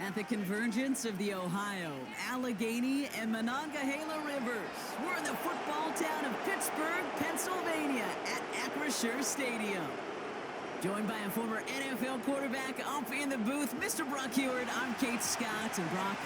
At the convergence of the Ohio, Allegheny, and Monongahela rivers, we're in the football town of Pittsburgh, Pennsylvania at Acrisure Stadium. Joined by a former NFL quarterback up in the booth, Mr. Brock Heward. I'm Kate Scott, and Brock,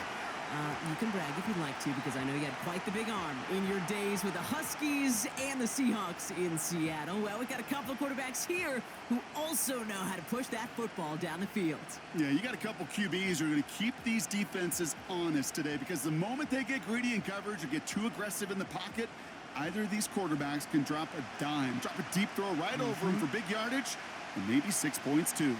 you can brag if you'd like to, because I know you had quite the big arm in your days with the Huskies and the Seahawks in Seattle. Well, we've got a couple of quarterbacks here who also know how to push that football down the field. Yeah, you got a couple QBs who are going to keep these defenses honest today, because the moment they get greedy in coverage or get too aggressive in the pocket, either of these quarterbacks can drop a dime, drop a deep throw right over them for big yardage, and maybe 6 points too.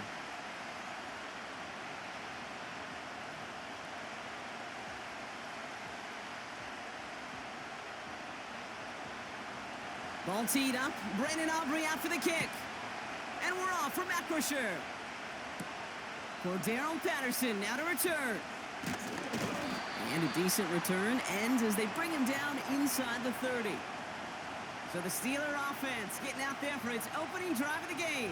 Ball teed up. Brandon Aubrey out for the kick. And we're off from Acrisure. Cordero Patterson now to return. And a decent return ends as they bring him down inside the 30. So the Steeler offense getting out there for its opening drive of the game.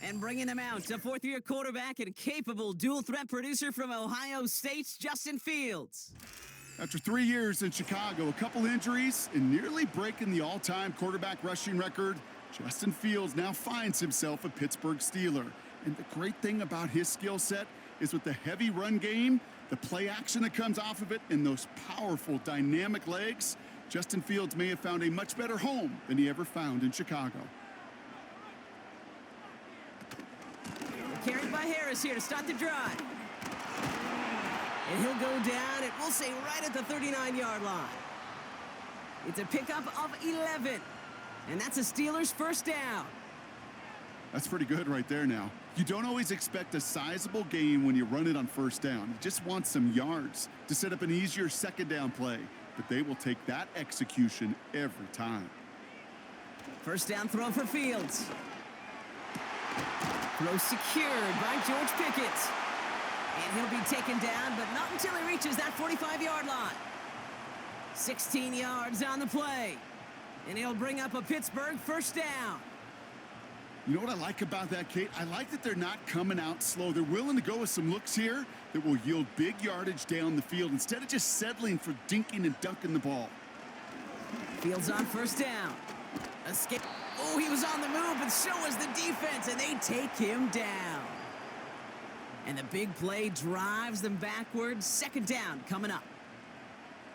And bringing them out, a fourth-year quarterback and capable dual-threat producer from Ohio State's Justin Fields. After 3 years in Chicago, a couple injuries, and nearly breaking the all-time quarterback rushing record, Justin Fields now finds himself a Pittsburgh Steeler. And the great thing about his skill set is with the heavy run game, the play action that comes off of it, and those powerful, dynamic legs, Justin Fields may have found a much better home than he ever found in Chicago. Carried by Harris here to start the drive. And he'll go down, and we'll say right at the 39-yard line. It's a pickup of 11. And that's a Steelers first down. That's pretty good right there now. You don't always expect a sizable gain when you run it on first down. You just want some yards to set up an easier second down play. But they will take that execution every time. First down throw for Fields. Throw secured by George Pickett. And he'll be taken down, but not until he reaches that 45-yard line. 16 yards on the play. And he'll bring up a Pittsburgh first down. You know what I like about that, Kate? I like that they're not coming out slow. They're willing to go with some looks here that will yield big yardage down the field instead of just settling for dinking and dunking the ball. Fields on first down. Escape. Oh, he was on the move, but so was the defense, and they take him down. And the big play drives them backwards. Second down coming up.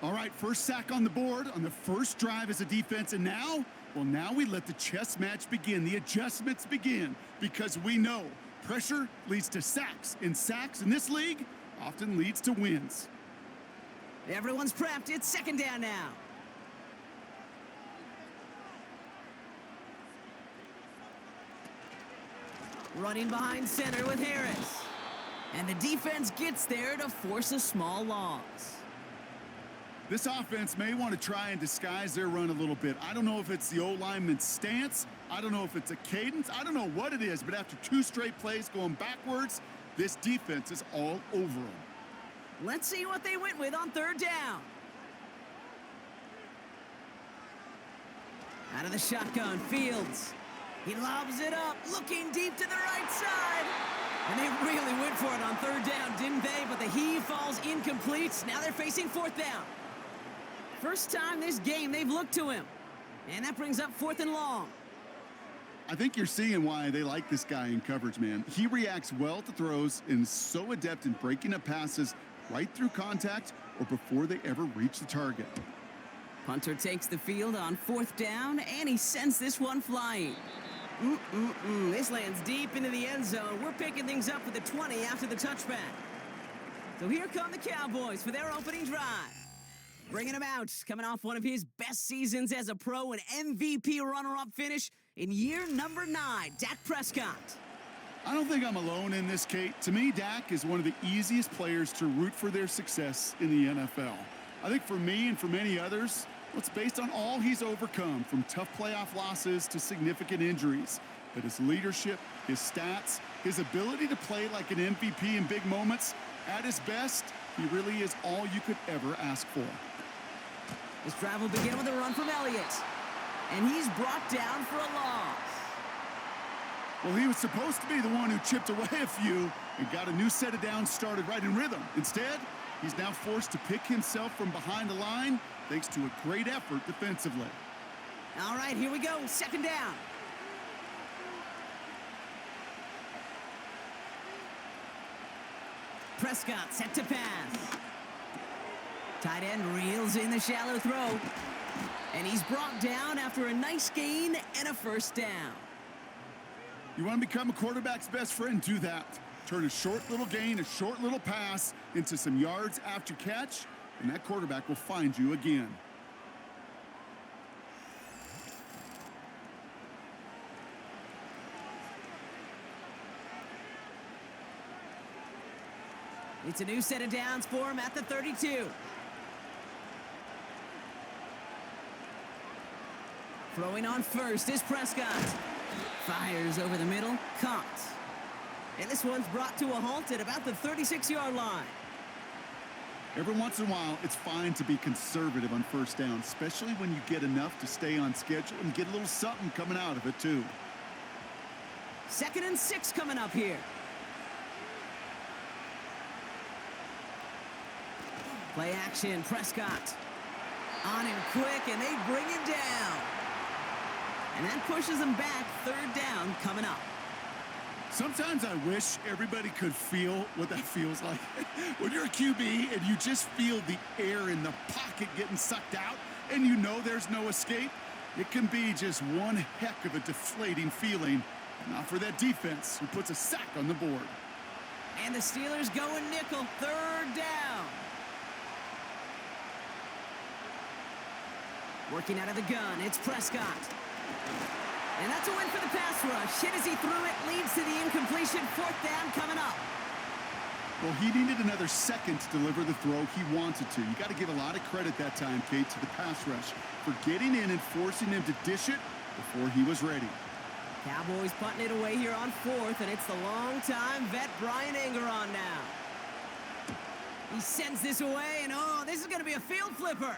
All right, first sack on the board on the first drive as a defense. And now, well, now we let the chess match begin. The adjustments begin, because we know pressure leads to sacks. And sacks in this league often leads to wins. Everyone's prepped. It's second down now. Running behind center with Harris. And the defense gets there to force a small loss. This offense may want to try and disguise their run a little bit. I don't know if it's the O-lineman's stance. I don't know if it's a cadence. I don't know what it is, but after 2 straight plays going backwards, this defense is all over them. Let's see what they went with on third down. Out of the shotgun, Fields. He lobs it up, looking deep to the right side. And they really went for it on third down, didn't they? But the heave falls incomplete. Now they're facing fourth down. First time this game they've looked to him. And that brings up fourth and long. I think you're seeing why they like this guy in coverage, man. He reacts well to throws and is so adept in breaking up passes right through contact or before they ever reach the target. Punter takes the field on fourth down, and he sends this one flying. This lands deep into the end zone. We're picking things up with the 20 after the touchback. So here come the Cowboys for their opening drive. Bringing him out, coming off one of his best seasons as a pro, an MVP runner-up finish in year number 9, Dak Prescott. I don't think I'm alone in this, Kate. To me, Dak is one of the easiest players to root for their success in the NFL. I think for me and for many others, it's based on all he's overcome, from tough playoff losses to significant injuries. But his leadership, his stats, his ability to play like an MVP in big moments, at his best, he really is all you could ever ask for. This drive will begin with a run from Elliott. And he's brought down for a loss. Well, he was supposed to be the one who chipped away a few and got a new set of downs started right in rhythm. Instead, he's now forced to pick himself from behind the line thanks to a great effort defensively. All right, here we go. Second down. Prescott set to pass. Tight end reels in the shallow throw. And he's brought down after a nice gain and a first down. You want to become a quarterback's best friend? Do that. Turn a short little gain, a short little pass into some yards after catch, and that quarterback will find you again. It's a new set of downs for him at the 32. Throwing on first is Prescott. Fires over the middle, caught. And this one's brought to a halt at about the 36-yard line. Every once in a while, it's fine to be conservative on first down, especially when you get enough to stay on schedule and get a little something coming out of it, too. 2nd and 6 coming up here. Play action, Prescott. On him quick, and they bring him down. And that pushes him back. 3rd down coming up. Sometimes I wish everybody could feel what that feels like. When you're a QB and you just feel the air in the pocket getting sucked out and you know there's no escape, it can be just one heck of a deflating feeling. Not for that defense who puts a sack on the board. And the Steelers going nickel. 3rd down. Working out of the gun, it's Prescott. And that's a win for the pass rush. Hit as he threw it, leads to the incompletion. 4th down coming up. Well, he needed another second to deliver the throw he wanted to. You got to give a lot of credit that time, Kate, to the pass rush for getting in and forcing him to dish it before he was ready. Cowboys putting it away here on 4th, and it's the long-time vet Brian Engeron now. He sends this away, and oh, this is going to be a field flipper.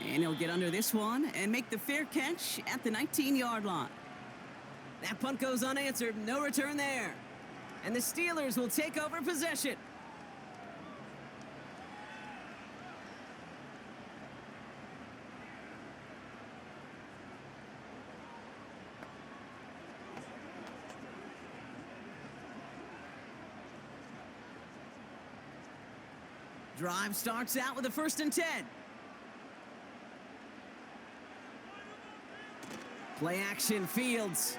And he'll get under this one and make the fair catch at the 19-yard line. That punt goes unanswered. No return there. And the Steelers will take over possession. Drive starts out with a 1st and 10. Play action, Fields.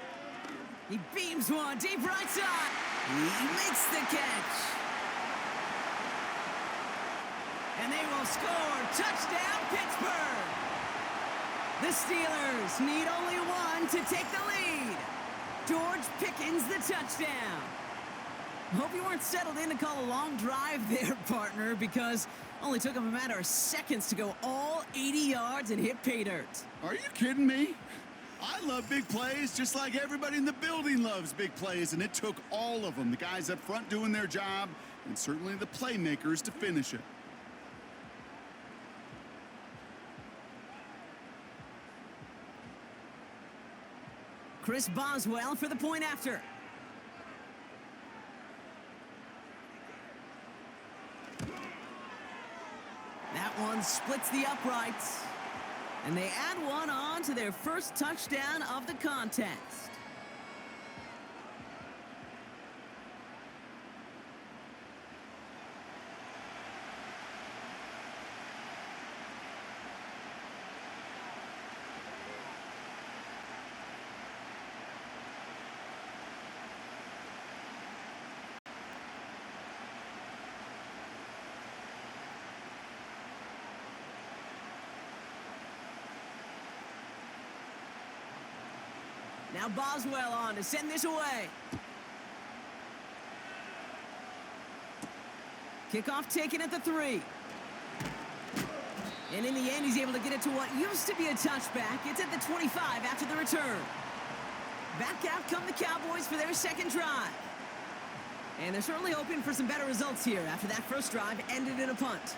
He beams one deep right side. He makes the catch. And they will score. Touchdown, Pittsburgh. The Steelers need only one to take the lead. George Pickens the touchdown. Hope you weren't settled in to call a long drive there, partner, because only took him a matter of seconds to go all 80 yards and hit pay dirt. Are you kidding me? I love big plays just like everybody in the building loves big plays, and it took all of them, the guys up front doing their job, and certainly the playmakers to finish it. Chris Boswell for the point after. That one splits the uprights. And they add one on to their first touchdown of the contest. Now Boswell on to send this away. Kickoff taken at the 3. And in the end, he's able to get it to what used to be a touchback. It's at the 25 after the return. Back out come the Cowboys for their 2nd drive. And they're certainly hoping for some better results here after that first drive ended in a punt.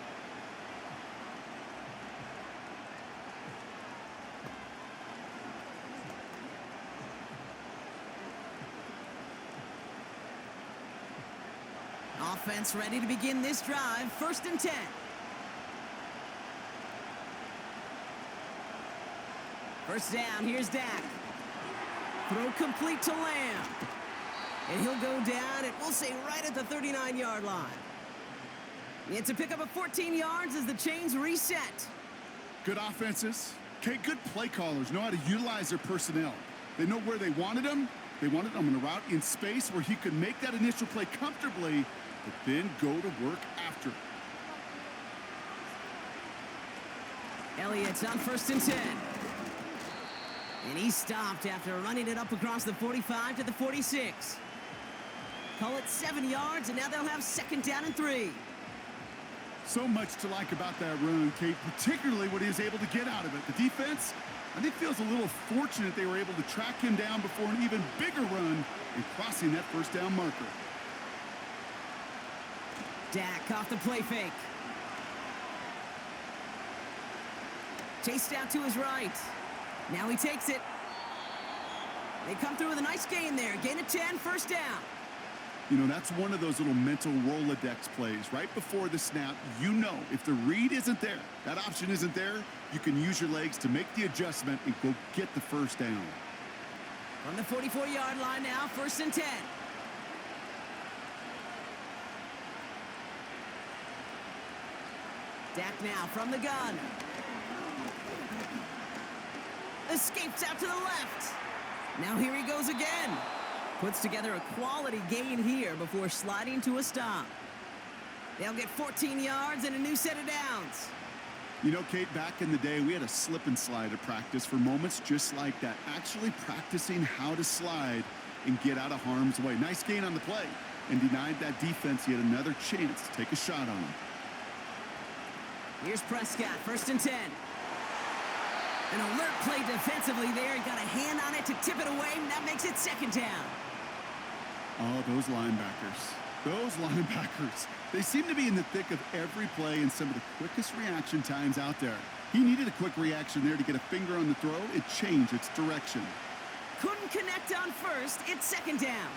Offense ready to begin this drive. 1st and 10. First down, here's Dak. Throw complete to Lamb. And he'll go down, and we'll say right at the 39-yard line. It's a pickup of 14 yards as the chains reset. Good offenses. Okay, good play callers know how to utilize their personnel. They know where they wanted them. They wanted them on a route in space where he could make that initial play comfortably, but then go to work after. Elliott's on 1st and 10. And he stopped after running it up across the 45 to the 46. Call it 7 yards, and now they'll have 2nd down and 3. So much to like about that run, Kate, particularly what he was able to get out of it. The defense, I think, feels a little fortunate they were able to track him down before an even bigger run and crossing that 1st down marker. Dak off the play fake. Chased out to his right. Now he takes it. They come through with a nice gain there. Gain of 10, 1st down. You know, that's one of those little mental Rolodex plays. Right before the snap, you know if the read isn't there, that option isn't there, you can use your legs to make the adjustment and go get the 1st down. From the 44-yard line now, 1st and 10. Dak now from the gun. Escapes out to the left. Now here he goes again. Puts together a quality gain here before sliding to a stop. They'll get 14 yards and a new set of downs. You know, Kate, back in the day, we had a slip and slide at practice for moments just like that. Actually practicing how to slide and get out of harm's way. Nice gain on the play and denied that defense yet another chance to take a shot on him. Here's Prescott, 1st and 10. An alert play defensively there. He got a hand on it to tip it away, and that makes it 2nd down. Oh, those linebackers. Those linebackers. They seem to be in the thick of every play and some of the quickest reaction times out there. He needed a quick reaction there to get a finger on the throw. It changed its direction. Couldn't connect on 1st. It's 2nd down.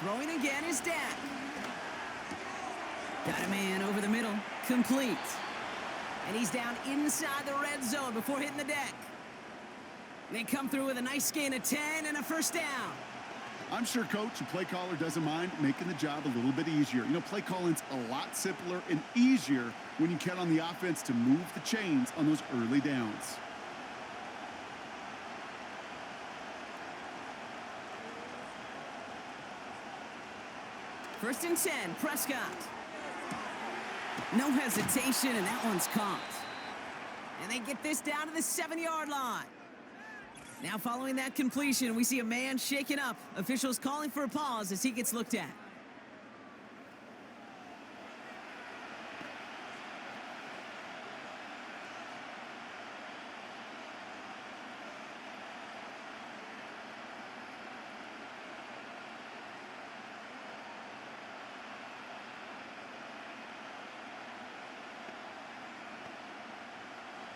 Throwing again is Dak. Got a man over the middle. Complete. And he's down inside the red zone before hitting the deck. They come through with a nice gain of 10 and a 1st down. I'm sure coach and play caller doesn't mind making the job a little bit easier. You know, play calling's a lot simpler and easier when you count on the offense to move the chains on those early downs. First and 10, Prescott. No hesitation, and that one's caught. And they get this down to the 7-yard line. Now following that completion, we see a man shaken up. Officials calling for a pause as he gets looked at.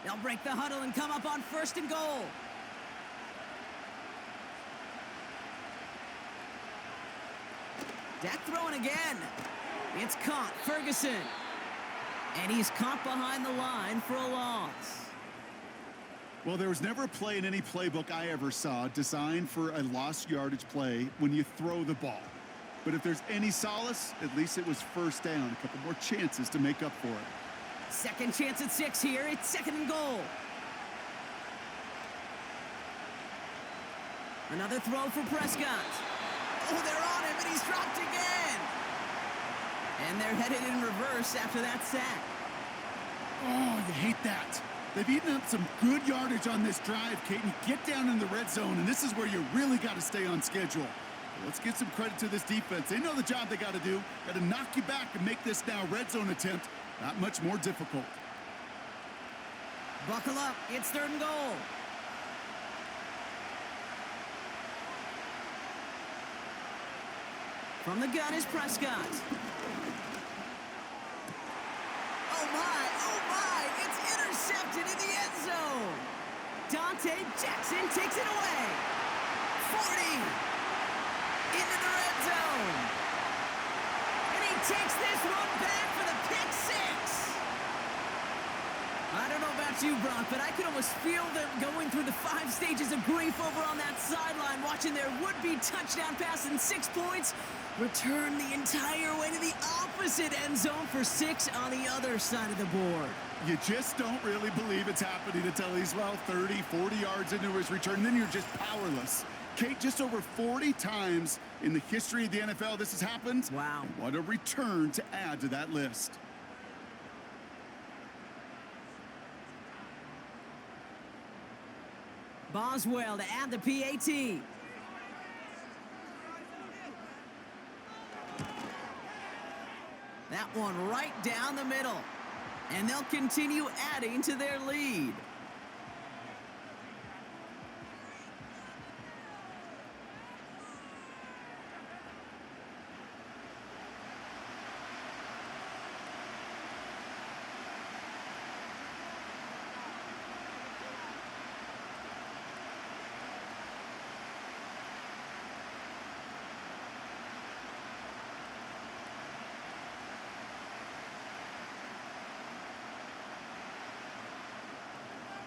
They'll break the huddle and come up on 1st and goal. Dak throwing again. It's caught. Ferguson. And he's caught behind the line for a loss. Well, there was never a play in any playbook I ever saw designed for a lost yardage play when you throw the ball. But if there's any solace, at least it was 1st down. A couple more chances to make up for it. Second chance at 6 here. It's 2nd and goal. Another throw for Prescott. Oh, they're on him, and he's dropped again. And they're headed in reverse after that sack. Oh, you hate that. They've eaten up some good yardage on this drive, Kate. You get down in the red zone, and this is where you really got to stay on schedule. Let's give some credit to this defense. They know the job they got to do. Got to knock you back and make this now red zone attempt not much more difficult. Buckle up. It's 3rd and goal. From the gun is Prescott. Oh, my. It's intercepted in the end zone. Dante Jackson takes it away. 40. Into the red zone. takes this one back for the pick six. I don't know about you, Brock, but I could almost feel them going through the 5 stages of grief over on that sideline, watching their would-be touchdown pass in 6 points return the entire way to the opposite end zone for 6 on the other side of the board. You just don't really believe it's happening until he's, well, 30, 40 yards into his return, and then you're just powerless. Kate, just over 40 times in the history of the NFL this has happened. Wow. And what a return to add to that list. Boswell to add the PAT. That one right down the middle. And they'll continue adding to their lead.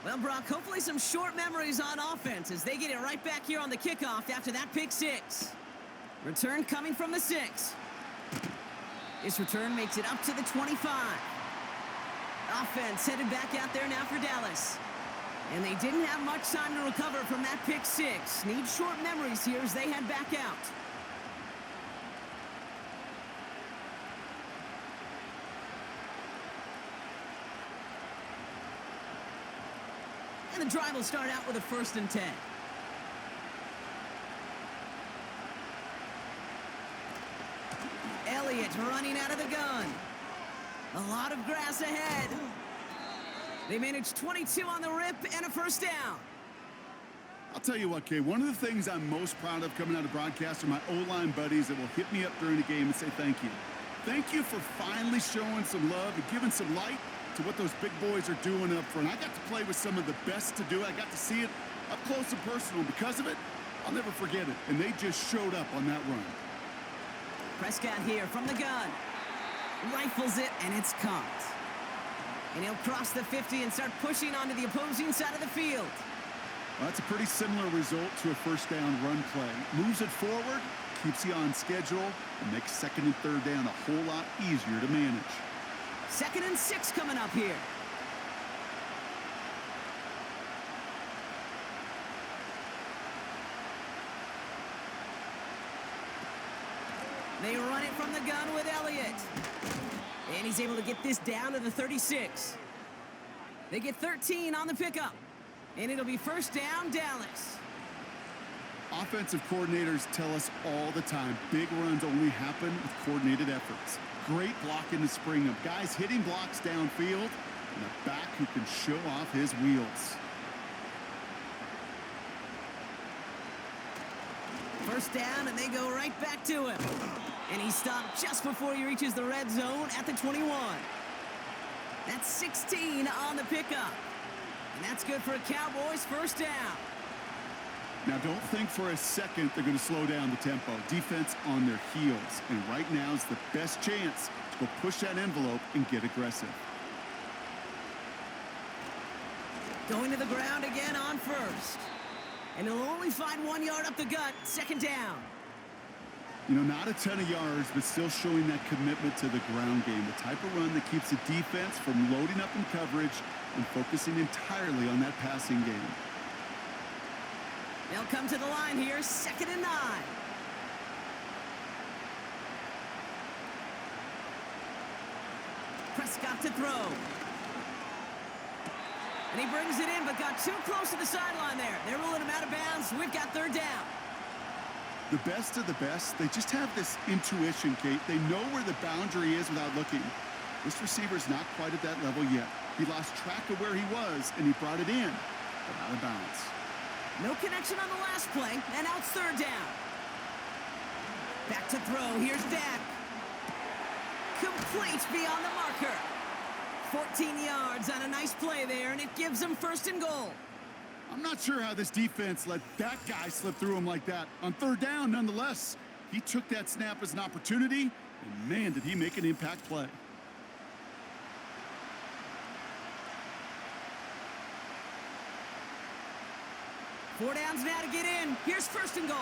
Well, Brock, hopefully some short memories on offense as they get it right back here on the kickoff after that pick six. Return coming from the 6. This return makes it up to the 25. Offense headed back out there now for Dallas. And they didn't have much time to recover from that pick six. Need short memories here as they head back out. And the drive will start out with a 1st and 10. Elliott running out of the gun. A lot of grass ahead. They managed 22 on the rip and a 1st down. I'll tell you what, Kay, one of the things I'm most proud of coming out of broadcast are my O-line buddies that will hit me up during the game and say thank you. Thank you for finally showing some love and giving some light to what those big boys are doing up front. I got to play with some of the best to do it. I got to see it up close and personal. Because of it, I'll never forget it. And they just showed up on that run. Prescott here from the gun. Rifles it, and it's caught. And he'll cross the 50 and start pushing onto the opposing side of the field. Well, that's a pretty similar result to a 1st down run play. Moves it forward, keeps you on schedule, and makes 2nd and 3rd down a whole lot easier to manage. 2nd and 6 coming up here. They run it from the gun with Elliott. And he's able to get this down to the 36. They get 13 on the pickup. And it'll be 1st down, Dallas. Offensive coordinators tell us all the time, big runs only happen with coordinated efforts. Great blocking to spring them. Guys hitting blocks downfield, and a back who can show off his wheels. 1st down, and they go right back to him. And he stopped just before he reaches the red zone at the 21. That's 16 on the pickup. And that's good for a Cowboys 1st down. Now, don't think for a second they're going to slow down the tempo. Defense on their heels. And right now is the best chance to go push that envelope and get aggressive. Going to the ground again on 1st. And he'll only find 1 yard up the gut, 2nd down. You know, not a ton of yards, but still showing that commitment to the ground game. The type of run that keeps the defense from loading up in coverage and focusing entirely on that passing game. They'll come to the line here, 2nd and 9. Prescott to throw. And he brings it in, but got too close to the sideline there. They're ruling him out of bounds. We've got 3rd down. The best of the best, they just have this intuition, Kate. They know where the boundary is without looking. This receiver's not quite at that level yet. He lost track of where he was, and he brought it in, but out of bounds. No connection on the last play, and now it's 3rd down. Back to throw. Here's Dak. Complete beyond the marker. 14 yards on a nice play there, and it gives them 1st and goal. I'm not sure how this defense let that guy slip through him like that. On 3rd down, nonetheless, He took that snap as an opportunity, and man, did he make an impact play. Four downs now to get in. Here's first and goal.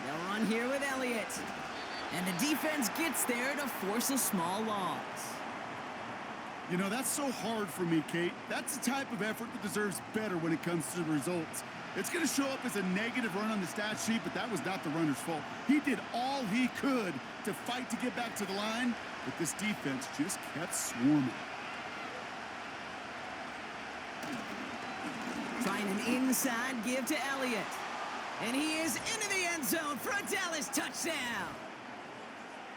They'll run here with Elliott. And the defense gets there to force a small loss. You know, that's so hard for me, Kate. That's the type of effort that deserves better when it comes to the results. It's going to show up as a negative run on the stat sheet, but that was not the runner's fault. He did all he could to fight to get back to the line, but this defense just kept swarming. Trying an inside give to Elliott. And he is into the end zone for a Dallas touchdown.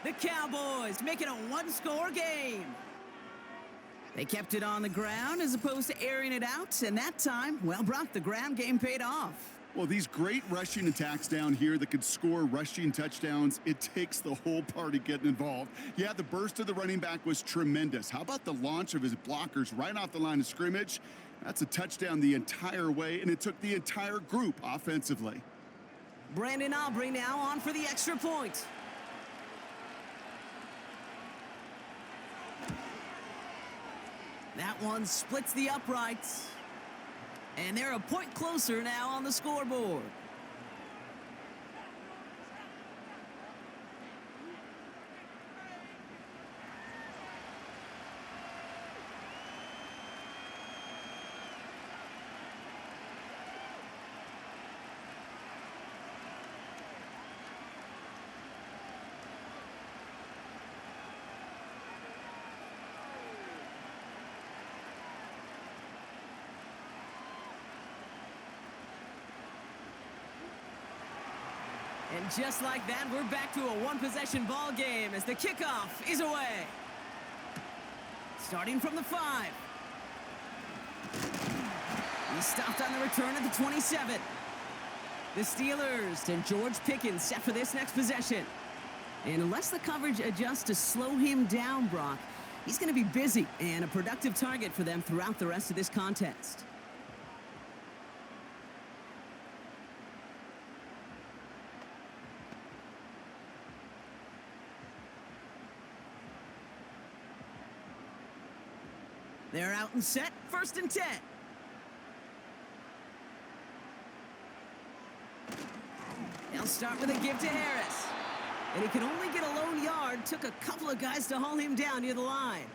The Cowboys make it a one-score game. They kept it on the ground as opposed to airing it out, and that time, well, Brock, the ground game paid off. Well, these great rushing attacks down here that could score rushing touchdowns, it takes the whole party getting involved. Yeah, the burst of the running back was tremendous. How about the launch of his blockers right off the line of scrimmage? That's a touchdown the entire way, and it took the entire group offensively. Brandon Aubrey now on for the extra point. That one splits the uprights. And they're a point closer now on the scoreboard. And just like that, we're back to a one-possession ball game as the kickoff is away. Starting from the 5. He stopped on the return at the 27. The Steelers and George Pickens set for this next possession. And unless the coverage adjusts to slow him down, Brock, he's going to be busy and a productive target for them throughout the rest of this contest. They're out and set, first and 10. They'll start with a give to Harris. And he can only get a lone yard. Took a couple of guys to haul him down near the line.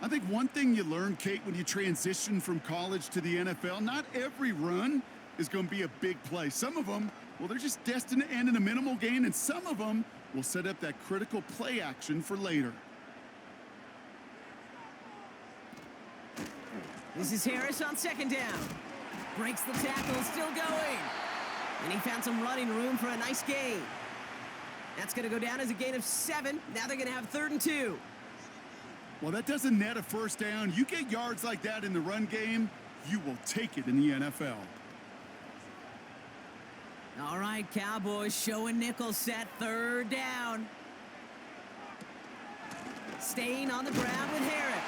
I think one thing you learn, Kate, when you transition from college to the NFL, not every run is going to be a big play. Some of them, well, they're just destined to end in a minimal gain, and some of them will set up that critical play action for later. This is Harris on second down. Breaks the tackle, still going. And he found some running room for a nice gain. That's going to go down as a gain of 7. Now they're going to have 3rd and 2. Well, that doesn't net a first down. You get yards like that in the run game, you will take it in the NFL. All right, Cowboys showing nickel set, 3rd down. Staying on the ground with Harris.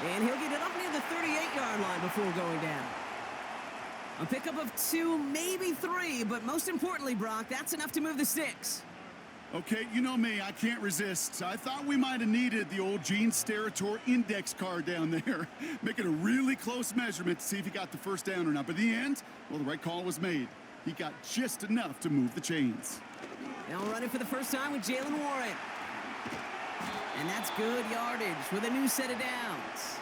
And he'll get it up near the 38-yard line before going down. A pickup of 2, maybe 3, but most importantly, Brock, that's enough to move the sticks. Okay, you know me, I can't resist. I thought we might have needed the old Gene Steratore index card down there, making a really close measurement to see if he got the first down or not. But in the end, well, the right call was made. He got just enough to move the chains. Now running for the first time with Jalen Warren. And that's good yardage with a new set of downs.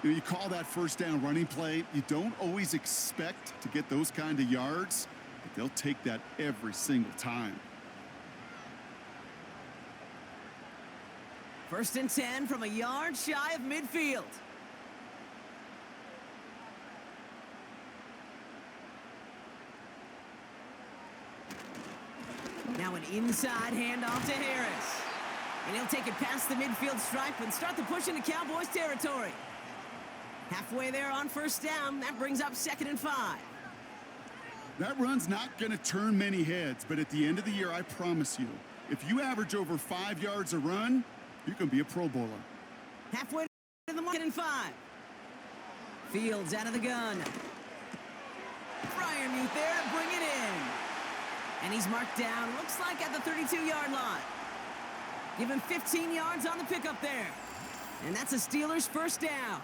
You know, you call that first down running play. You don't always expect to get those kind of yards, but they'll take that every single time. 1st and 10 from a yard shy of midfield. Now an inside handoff to Harris. And he'll take it past the midfield stripe and start the push into Cowboys territory. Halfway there on first down, that brings up 2nd and 5. That run's not going to turn many heads, but at the end of the year, I promise you, if you average over 5 yards a run, you can be a Pro Bowler. Halfway to the 2nd and 5. Fields out of the gun. he's marked down, looks like at the 32-yard line. Give him 15 yards on the pickup there. And that's a Steelers first down.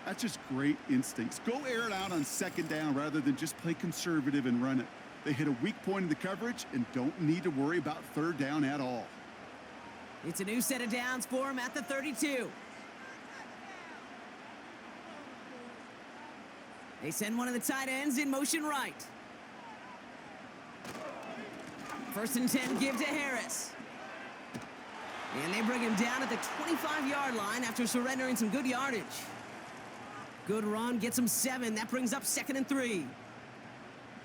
That's just great instincts. Go air it out on second down rather than just play conservative and run it. They hit a weak point in the coverage and don't need to worry about third down at all. It's a new set of downs for him at the 32. They send one of the tight ends in motion right. First and 10, give to Harris. And they bring him down at the 25-yard line after surrendering some good yardage. Good run, gets him 7. That brings up 2nd and 3.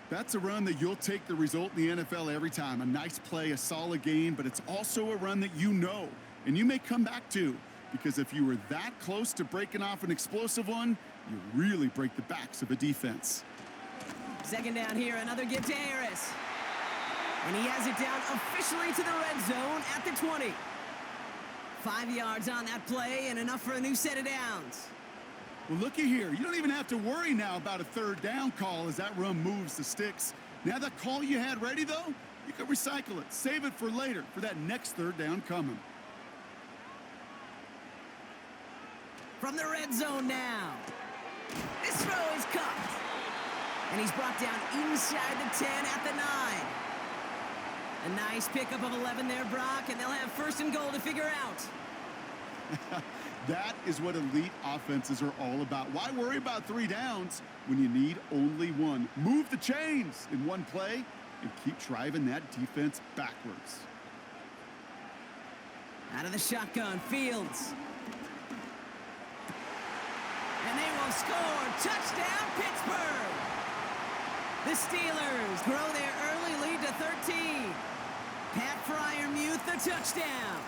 That's a run that you'll take the result in the NFL every time. A nice play, a solid gain, but it's also a run that you know, and you may come back to, because if you were that close to breaking off an explosive one, you really break the backs of a defense. Second down here, another give to Harris. And he has it down officially to the red zone at the 20. 5 yards on that play and enough for a new set of downs. Well, looky here. You don't even have to worry now about a third down call as that run moves the sticks. Now that call you had ready, though, you can recycle it. Save it for later for that next third down coming. From the red zone now. This throw is caught. And he's brought down inside the 10 at the 9. A nice pickup of 11 there, Brock, and they'll have first and goal to figure out. That is what elite offenses are all about. Why worry about 3 downs when you need only 1? Move the chains in one play and keep driving that defense backwards. Out of the shotgun, Fields. And they will score. Touchdown, Pittsburgh! The Steelers grow their early lead to 13. Pat Fryermuth, the touchdown.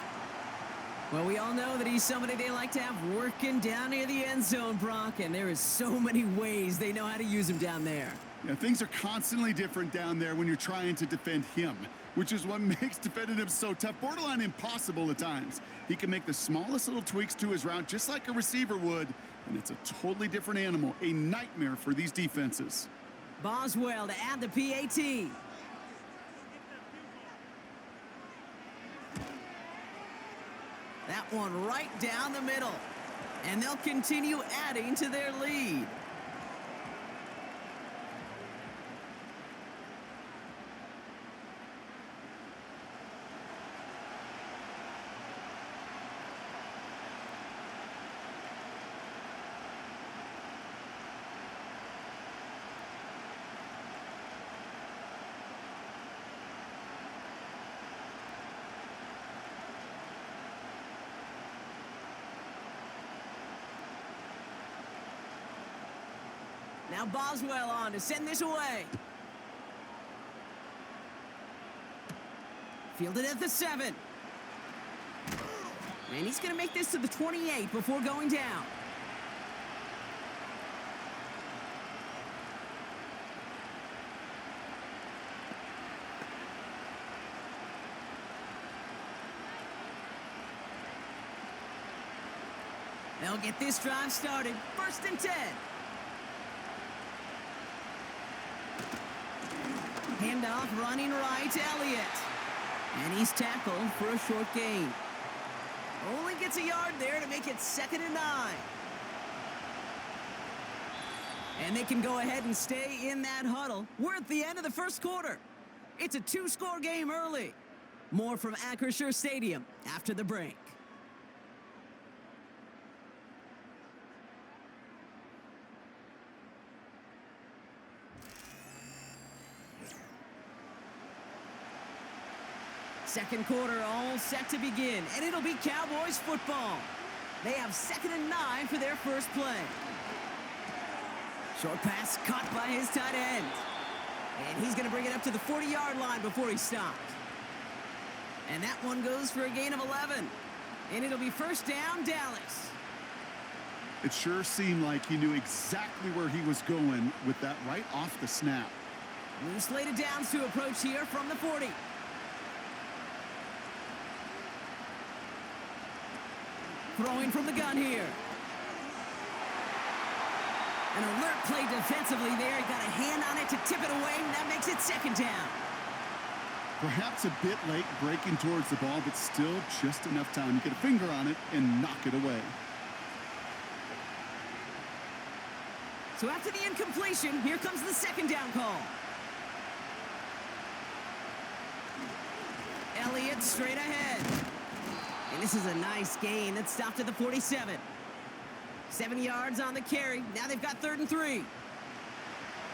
Well, we all know that he's somebody they like to have working down near the end zone, Brock, and there is so many ways they know how to use him down there. Yeah, things are constantly different down there when you're trying to defend him, which is what makes defending him so tough, borderline impossible at times. He can make the smallest little tweaks to his route just like a receiver would, and it's a totally different animal, a nightmare for these defenses. Boswell to add the PAT. That one right down the middle. And they'll continue adding to their lead. Now Boswell on to send this away. Fielded at the 7. And he's going to make this to the 28 before going down. They'll get this drive started. First and 10. Handoff running right, Elliott. And he's tackled for a short gain. Only gets a yard there to make it 2nd and 9. And they can go ahead and stay in that huddle. We're at the end of the first quarter. It's a 2-score game early. More from Acrisure Stadium after the break. Second quarter all set to begin, and it'll be Cowboys football. They have 2nd and 9 for their first play. Short pass caught by his tight end. And he's going to bring it up to the 40-yard line before he stopped. And that one goes for a gain of 11. And it'll be first down, Dallas. It sure seemed like he knew exactly where he was going with that right off the snap. New slate of downs to approach here from the 40. Throwing from the gun here. An alert play defensively there. Got a hand on it to tip it away, and that makes it 2nd down. Perhaps a bit late breaking towards the ball, but still just enough time to get a finger on it and knock it away. So after the incompletion, here comes the second down call. Elliott straight ahead. And this is a nice gain that stopped at the 47. 7 yards on the carry. Now they've got 3rd and 3.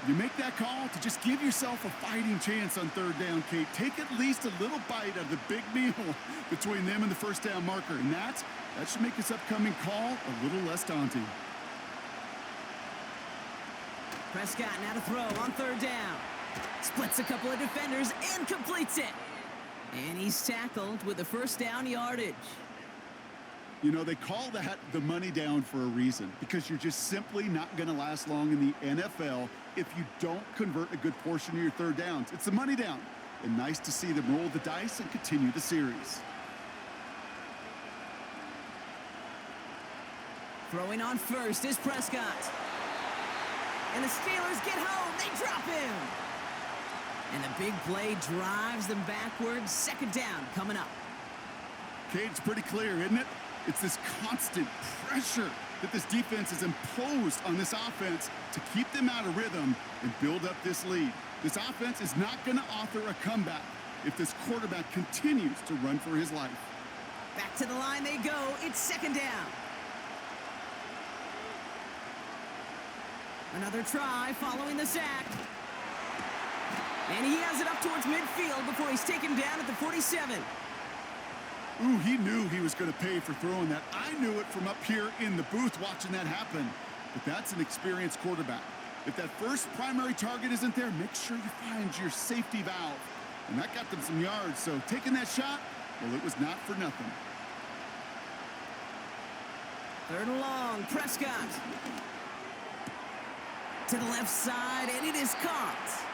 You make that call to just give yourself a fighting chance on 3rd down, Kate. Take at least a little bite of the big meal between them and the first down marker. And that should make this upcoming call a little less daunting. Prescott now to throw on 3rd down. Splits a couple of defenders and completes it. And he's tackled with the first down yardage. You know, they call that the money down for a reason, because you're just simply not going to last long in the NFL if you don't convert a good portion of your 3rd downs. It's the money down. And nice to see them roll the dice and continue the series. Throwing on first is Prescott. And the Steelers get home. They drop him. And the big play drives them backwards. 2nd down coming up. Kate, it's pretty clear, isn't it? It's this constant pressure that this defense has imposed on this offense to keep them out of rhythm and build up this lead. This offense is not going to author a comeback if this quarterback continues to run for his life. Back to the line they go. It's 2nd down. Another try following the sack. And he has it up towards midfield before he's taken down at the 47. Ooh, he knew he was going to pay for throwing that. I knew it from up here in the booth watching that happen. But that's an experienced quarterback. If that first primary target isn't there, make sure you find your safety valve. And that got them some yards, so taking that shot, well, it was not for nothing. 3rd and long, Prescott. To the left side, and it is caught.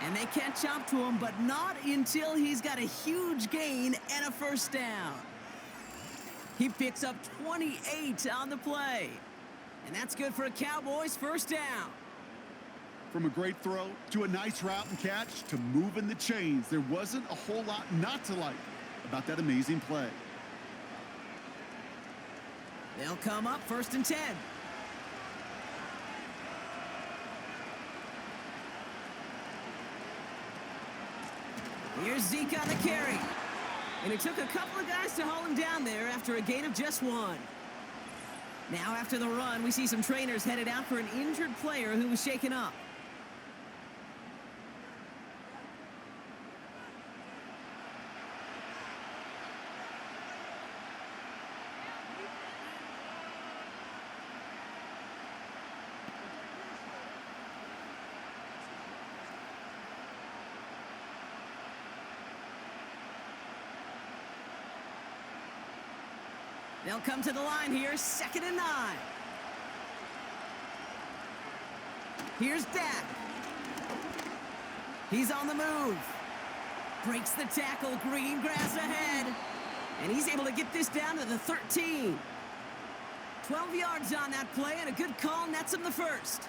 And they catch up to him, but not until he's got a huge gain and a first down. He picks up 28 on the play. And that's good for a Cowboys first down. From a great throw to a nice route and catch to moving the chains, there wasn't a whole lot not to like about that amazing play. They'll come up 1st and 10. Here's Zeke on the carry. And it took a couple of guys to haul him down there after a gain of just 1. Now after the run, we see some trainers headed out for an injured player who was shaken up. They'll come to the line here, 2nd and 9. Here's Dak. He's on the move. Breaks the tackle, green grass ahead. And he's able to get this down to the 13. 12 yards on that play, and a good call nets him the first.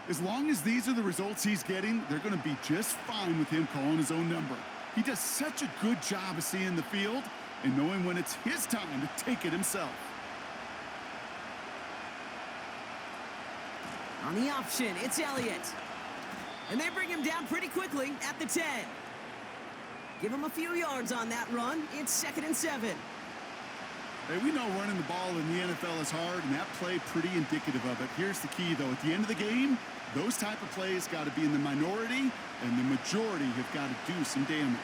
As long as these are the results he's getting, they're going to be just fine with him calling his own number. He does such a good job of seeing the field and knowing when it's his time to take it himself. On the option, it's Elliott. And they bring him down pretty quickly at the 10. Give him a few yards on that run. It's 2nd and 7. Hey, we know running the ball in the NFL is hard, and that play pretty indicative of it. Here's the key, though. At the end of the game, those type of plays got to be in the minority, and the majority have got to do some damage.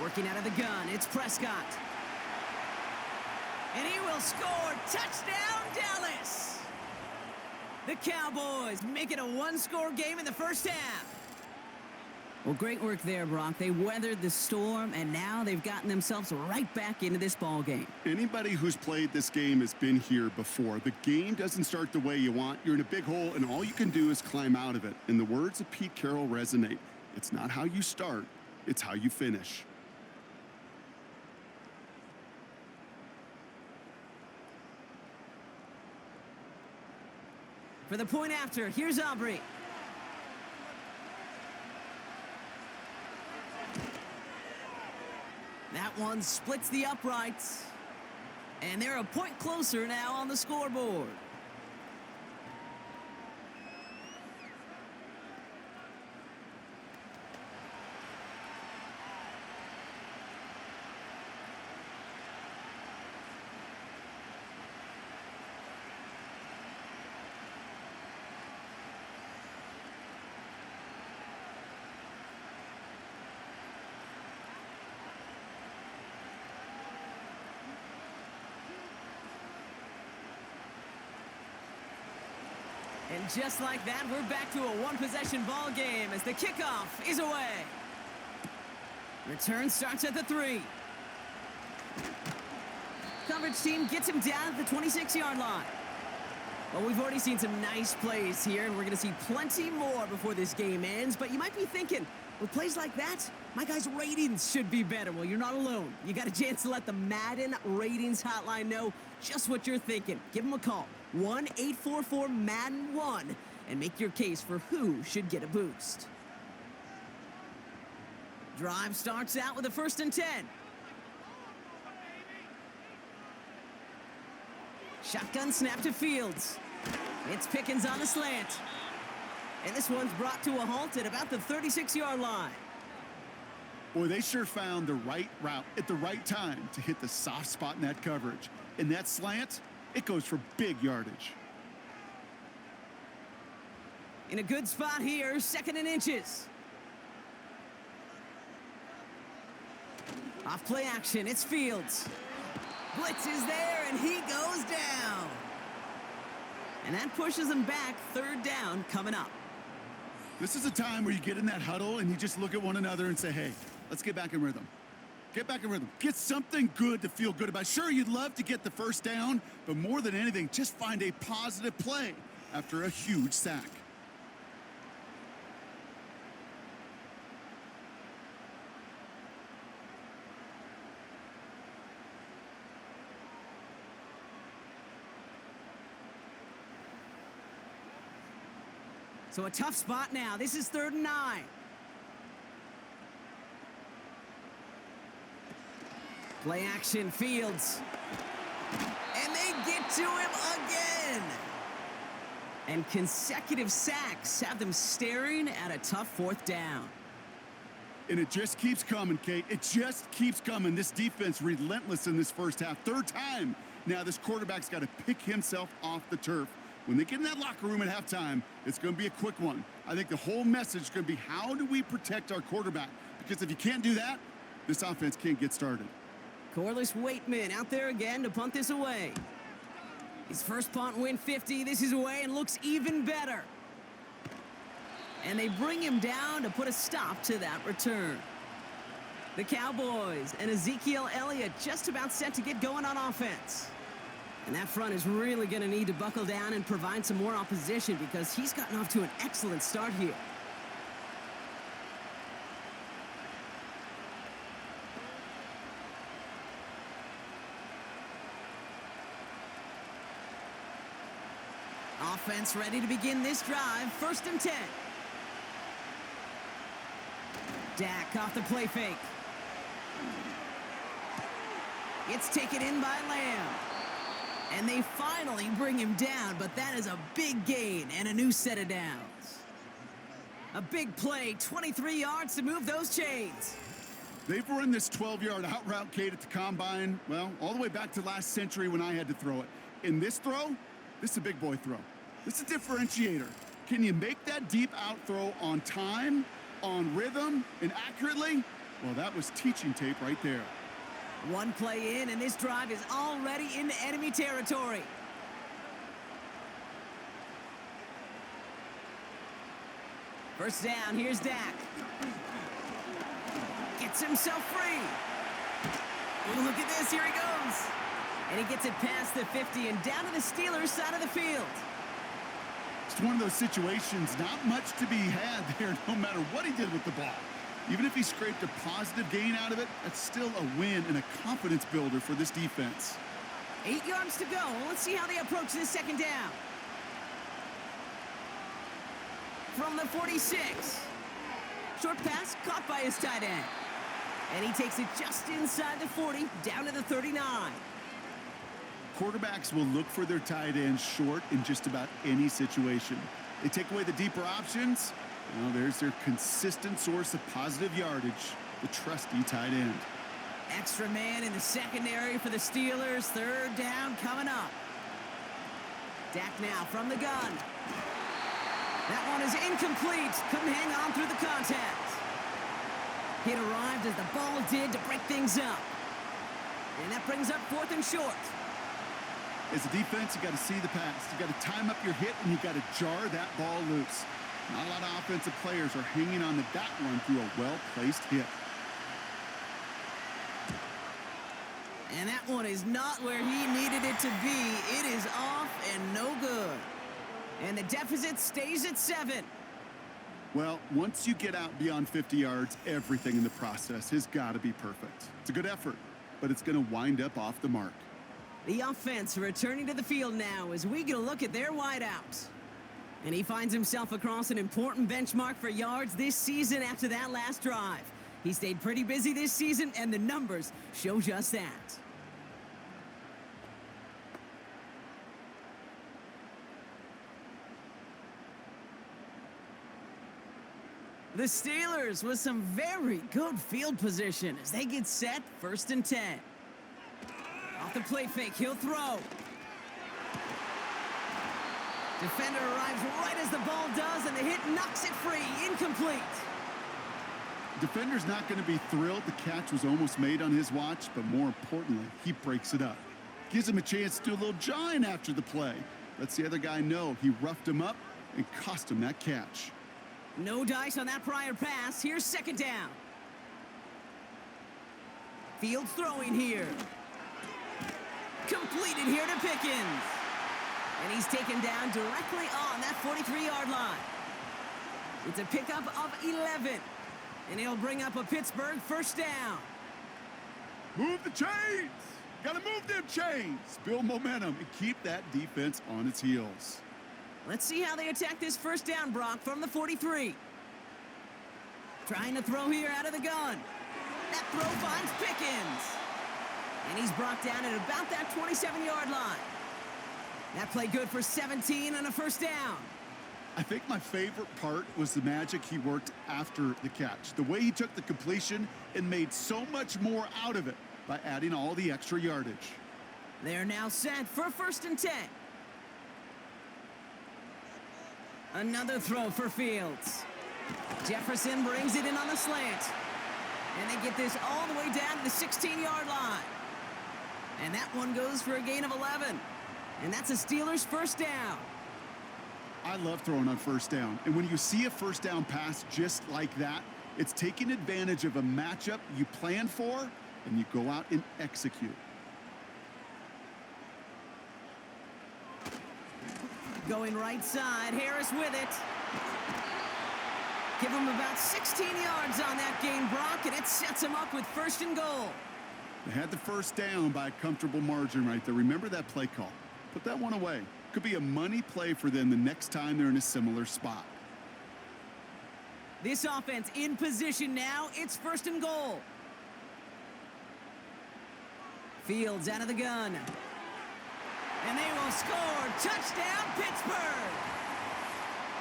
Working out of the gun, it's Prescott. And he will score. Touchdown, Dallas! The Cowboys make it a one-score game in the first half. Well, great work there, Brock. They weathered the storm, and now they've gotten themselves right back into this ball game. Anybody who's played this game has been here before. The game doesn't start the way you want. You're in a big hole, and all you can do is climb out of it. And the words of Pete Carroll resonate. It's not how you start, it's how you finish. For the point after, here's Aubrey. That one splits the uprights. And they're a point closer now on the scoreboard. And just like that, we're back to a one-possession ball game as the kickoff is away. Return starts at the 3. Coverage team gets him down at the 26-yard line. Well, we've already seen some nice plays here, and we're going to see plenty more before this game ends. But you might be thinking, with plays like that, my guys' ratings should be better. Well, you're not alone. You got a chance to let the Madden Ratings Hotline know just what you're thinking. Give them a call. 1-844-MADDEN-1 and make your case for who should get a boost. Drive starts out with a 1st and 10. Shotgun snap to Fields. It's Pickens on the slant. And this one's brought to a halt at about the 36-yard line. Boy, they sure found the right route at the right time to hit the soft spot in that coverage. And that slant, it goes for big yardage. In a good spot here, 2nd and inches. Off play action, it's Fields. Blitz is there, and he goes down. And that pushes him back. 3rd down coming up. This is a time where you get in that huddle and you just look at one another and say, hey, let's get back in rhythm. Get back in rhythm. Get something good to feel good about. Sure, you'd love to get the 1st down, but more than anything, just find a positive play after a huge sack. So a tough spot now. This is 3rd and 9. Play action, Fields. And they get to him again. And consecutive sacks have them staring at a tough 4th down. And it just keeps coming, Kate. It just keeps coming. This defense relentless in this first half. 3rd time now this quarterback's got to pick himself off the turf. When they get in that locker room at halftime, it's going to be a quick one. I think the whole message is going to be, how do we protect our quarterback? Because if you can't do that, this offense can't get started. Corliss Waitman out there again to punt this away. His first punt win 50. This is away and looks even better. And they bring him down to put a stop to that return. The Cowboys and Ezekiel Elliott just about set to get going on offense. And that front is really going to need to buckle down and provide some more opposition because he's gotten off to an excellent start here. Offense ready to begin this drive. 1st and 10. Dak off the play fake. It's taken in by Lamb. And they finally bring him down, but that is a big gain and a new set of downs. A big play, 23 yards to move those chains. They've run this 12-yard out route, Kate, at the combine, well, all the way back to last century when I had to throw it. In this throw, this is a big boy throw. This is a differentiator. Can you make that deep out throw on time, on rhythm, and accurately? Well, that was teaching tape right there. One play in, and this drive is already into enemy territory. First down, here's Dak. Gets himself free. Ooh, look at this, here he goes. And he gets it past the 50 and down to the Steelers' side of the field. It's one of those situations, not much to be had there, no matter what he did with the ball. Even if he scraped a positive gain out of it, that's still a win and a confidence builder for this defense. 8 yards to go. Let's see how they approach this 2nd down. from the 46. Short pass caught by his tight end. And he takes it just inside the 40, down to the 39. Quarterbacks will look for their tight ends short in just about any situation. They take away the deeper options. Well, there's their consistent source of positive yardage, the trusty tight end. Extra man in the secondary for the Steelers. Third down coming up. Dak now from the gun. That one is incomplete. Couldn't hang on through the contact. It arrived as the ball did to break things up. And that brings up 4th and short. As a defense, you got to see the pass. You got to time up your hit, and you got to jar that ball loose. Not a lot of offensive players are hanging on to that one through a well-placed hit. And that one is not where he needed it to be. It is off and no good. And the deficit stays at 7. Well, once you get out beyond 50 yards, everything in the process has got to be perfect. It's a good effort, but it's going to wind up off the mark. The offense returning to the field now as we get a look at their wideouts. And he finds himself across an important benchmark for yards this season after that last drive. He stayed pretty busy this season, and the numbers show just that. The Steelers with some very good field position as they get set, 1st and 10. Off the play fake, he'll throw. Defender arrives right as the ball does, and the hit knocks it free. Incomplete. Defender's not going to be thrilled the catch was almost made on his watch, but more importantly, he breaks it up. Gives him a chance to do a little jawing after the play. Lets the other guy know he roughed him up and cost him that catch. No dice on that prior pass. Here's 2nd down. Fields throwing here. Completed here to Pickens. And he's taken down directly on that 43-yard line. It's a pickup of 11. And he'll bring up a Pittsburgh 1st down. Move the chains. Got to move them chains. Build momentum and keep that defense on its heels. Let's see how they attack this 1st down, Brock, from the 43. Trying to throw here out of the gun. That throw finds Pickens. And he's brought down at about that 27-yard line. That play good for 17 and a 1st down. I think my favorite part was the magic he worked after the catch. The way he took the completion and made so much more out of it by adding all the extra yardage. They're now set for 1st and 10. Another throw for Fields. Jefferson brings it in on the slant. And they get this all the way down to the 16-yard line. And that one goes for a gain of 11. And that's a Steelers 1st down. I love throwing on 1st down. And when you see a 1st down pass just like that, it's taking advantage of a matchup you plan for, and you go out and execute. Going right side, Harris with it. Give him about 16 yards on that gain, Brock, and it sets him up with 1st and goal. They had the 1st down by a comfortable margin right there. Remember that play call. Put that one away. Could be a money play for them the next time they're in a similar spot. This offense in position now. It's 1st and goal. Fields out of the gun. And they will score. Touchdown, Pittsburgh.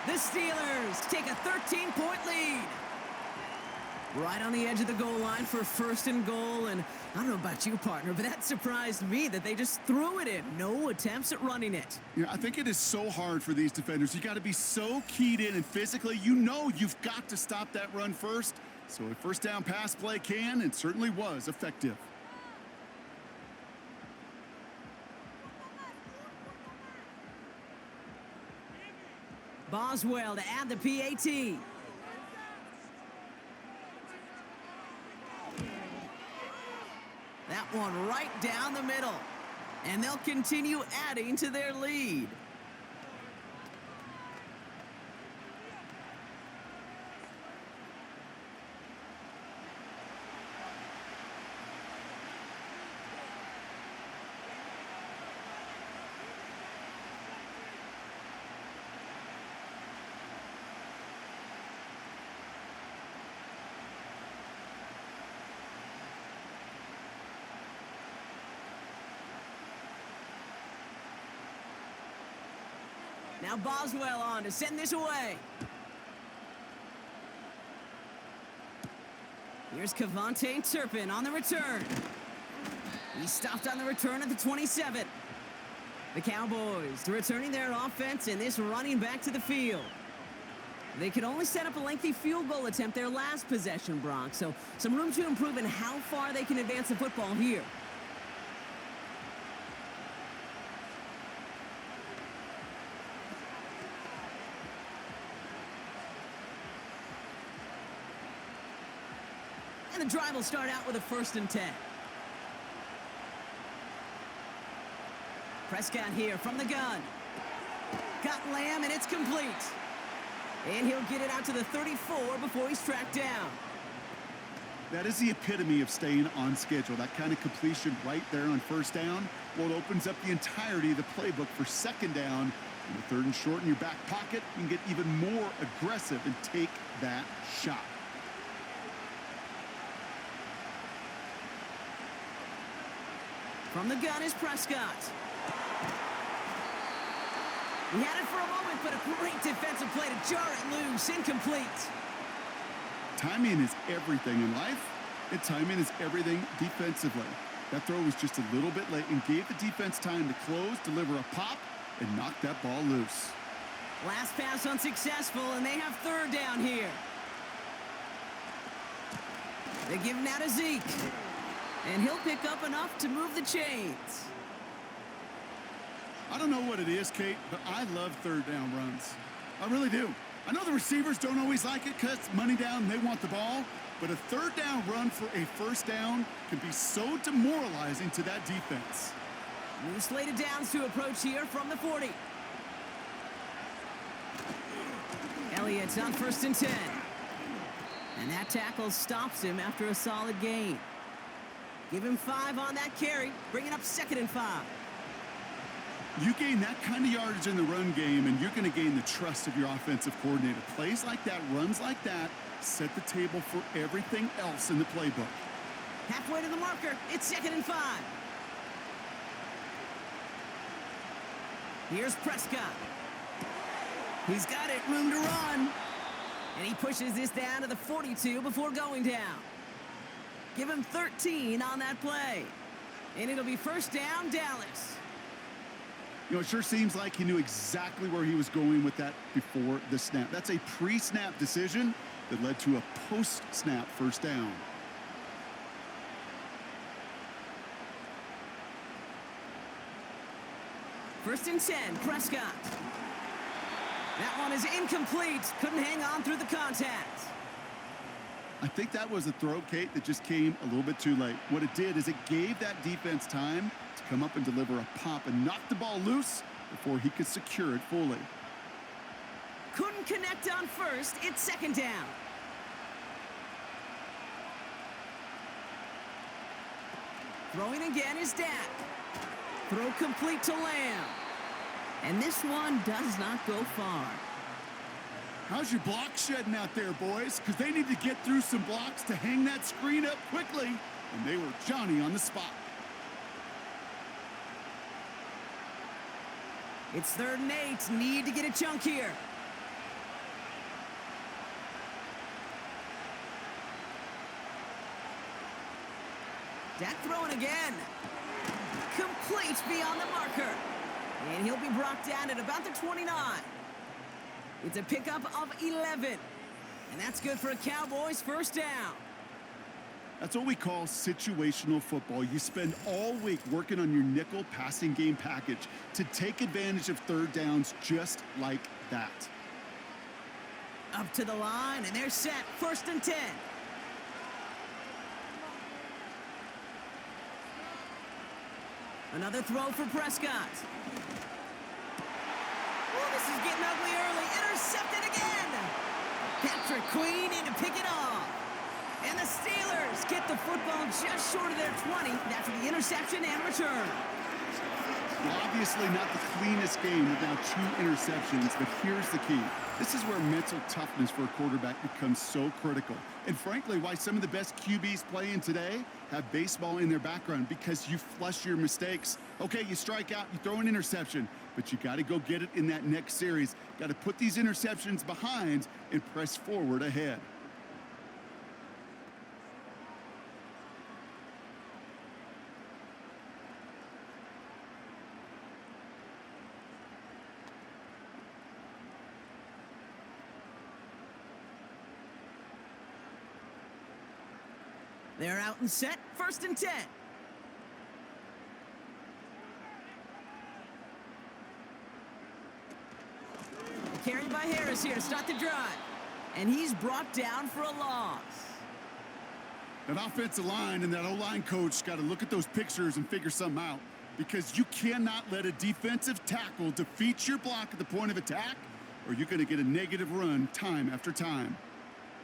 The Steelers take a 13-point lead. Right on the edge of the goal line for 1st and goal. And I don't know about you, partner, but that surprised me that they just threw it in. No attempts at running it. Yeah, I think it is so hard for these defenders. You got to be so keyed in and physically, you know you've got to stop that run first. So a 1st down pass play can and certainly was effective. Boswell to add the PAT. That one right down the middle. And they'll continue adding to their lead. Now Boswell on to send this away. Here's Cavante Turpin on the return. He stopped on the return at the 27. The Cowboys returning their offense and this running back to the field. They could only set up a lengthy field goal attempt their last possession, Brock, so some room to improve in how far they can advance the football here. And the drive will start out with a 1st and 10. Prescott here from the gun. Got Lamb, and it's complete. And he'll get it out to the 34 before he's tracked down. That is the epitome of staying on schedule. That kind of completion right there on 1st down. Well, it opens up the entirety of the playbook for 2nd down. And the 3rd and short in your back pocket, you can get even more aggressive and take that shot. From the gun is Prescott. He had it for a moment, but a great defensive play to jar it loose. Incomplete. Timing is everything in life, and timing is everything defensively. That throw was just a little bit late and gave the defense time to close, deliver a pop, and knock that ball loose. Last pass unsuccessful, and they have 3rd down here. They give him out to Zeke. And he'll pick up enough to move the chains. I don't know what it is, Kate, but I love 3rd down runs. I really do. I know the receivers don't always like it because money down, they want the ball. But a 3rd down run for a 1st down can be so demoralizing to that defense. New slated downs to approach here from the 40. Elliott's on 1st and 10. And that tackle stops him after a solid gain. Give him 5 on that carry, bringing up 2nd and 5. You gain that kind of yardage in the run game, and you're going to gain the trust of your offensive coordinator. Plays like that, runs like that, set the table for everything else in the playbook. Halfway to the marker, it's 2nd and 5. Here's Prescott. He's got it, room to run. And he pushes this down to the 42 before going down. Give him 13 on that play. And it'll be 1st down, Dallas. You know, it sure seems like he knew exactly where he was going with that before the snap. That's a pre-snap decision that led to a post-snap 1st down. First and 10, Prescott. That one is incomplete. Couldn't hang on through the contact. I think that was a throw, Kate, that just came a little bit too late. What it did is it gave that defense time to come up and deliver a pop and knock the ball loose before he could secure it fully. Couldn't connect on 1st. It's 2nd down. Throwing again is Dak. Throw complete to Lamb. And this one does not go far. How's your block shedding out there, boys? Because they need to get through some blocks to hang that screen up quickly. And they were Johnny on the spot. It's 3rd and 8. Need to get a chunk here. Dak throwing again. Complete beyond the marker. And he'll be brought down at about the 29. It's a pickup of 11. And that's good for a Cowboys 1st down. That's what we call situational football. You spend all week working on your nickel passing game package to take advantage of 3rd downs just like that. Up to the line, and they're set. 1st and 10. Another throw for Prescott. Oh, this is getting ugly early. Intercepted again. Patrick Queen in to pick it off. And the Steelers get the football just short of their 20 after the interception and return. Well, obviously not the cleanest game without 2 interceptions, but here's the key. This is where mental toughness for a quarterback becomes so critical. And frankly, why some of the best QBs playing today have baseball in their background, because you flush your mistakes. Okay, you strike out, you throw an interception, but you got to go get it in that next series. Got to put these interceptions behind and press forward ahead. They're out and set. 1st and 10. Carried by Harris here to start the drive. And he's brought down for a loss. That offensive line and that O-line coach got to look at those pictures and figure something out, because you cannot let a defensive tackle defeat your block at the point of attack, or you're going to get a negative run time after time.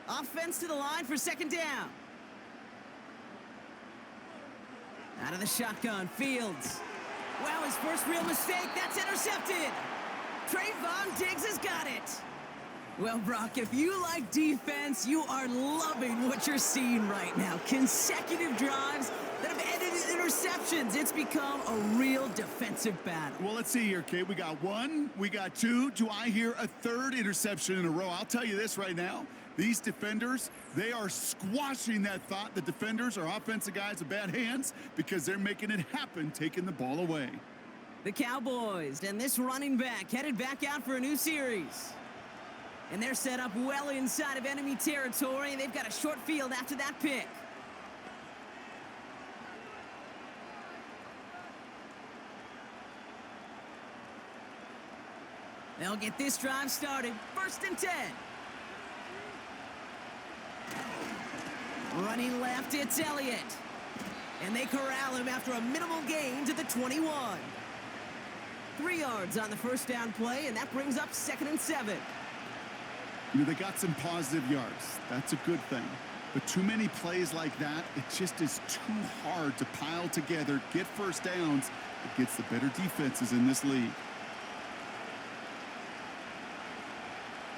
Offense to the line for 2nd down. Out of the shotgun, Fields. Wow, his first real mistake. That's intercepted. Trayvon Diggs has got it. Well, Brock, if you like defense, you are loving what you're seeing right now. Consecutive drives that have ended in interceptions. It's become a real defensive battle. Well, let's see here, Kate. We got 1, we got 2. Do I hear a 3rd interception in a row? I'll tell you this right now. These defenders, they are squashing that thought. The defenders are offensive guys with bad hands, because they're making it happen, taking the ball away. The Cowboys and this running back headed back out for a new series. And they're set up well inside of enemy territory. They've got a short field after that pick. They'll get this drive started. 1st and 10. Running left, it's Elliott. And they corral him after a minimal gain to the 21. 3 yards on the 1st down play, and that brings up 2nd and 7. You know, they got some positive yards. That's a good thing. But too many plays like that, it just is too hard to pile together, get 1st downs against the better defenses in this league.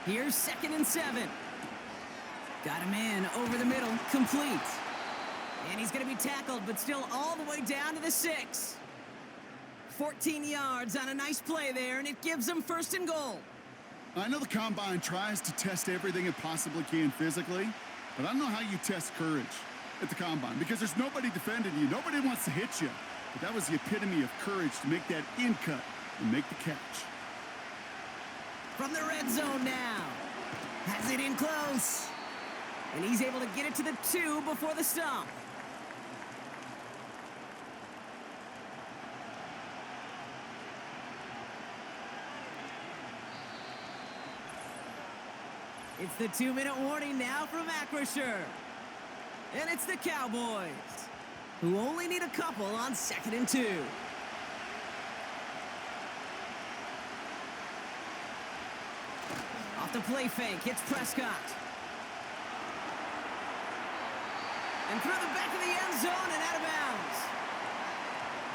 Here's 2nd and 7. Got him in over the middle, complete. And he's going to be tackled, but still all the way down to the 6. 14 yards on a nice play there, and it gives them 1st and goal. I know the Combine tries to test everything it possibly can physically, but I don't know how you test courage at the Combine, because there's nobody defending you. Nobody wants to hit you. But that was the epitome of courage to make that in cut and make the catch. From the red zone now. Has it in close. And he's able to get it to the 2 before the stop. It's the 2-minute warning now from Acrisure. And it's the Cowboys, who only need a couple on 2nd and 2. Off the play fake, hits Prescott. And through the back of the end zone and out of bounds.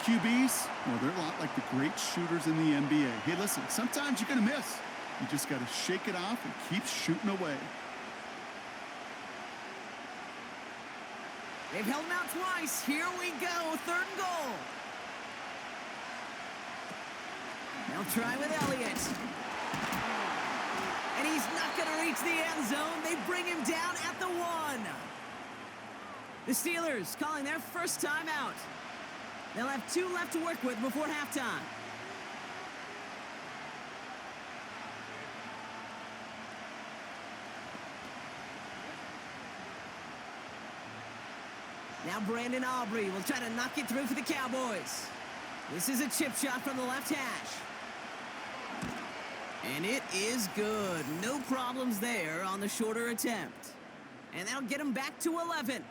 QBs, well, they're a lot like the great shooters in the NBA. Hey, listen, sometimes you're going to miss. You just got to shake it off and keep shooting away. They've held him out twice. Here we go, 3rd and goal. They'll try with Elliott. And he's not going to reach the end zone. They bring him down at the 1. The Steelers calling their 1st time out. They'll have 2 left to work with before halftime. Now Brandon Aubrey will try to knock it through for the Cowboys. This is a chip shot from the left hash. And it is good. No problems there on the shorter attempt. And that'll get him back to 11.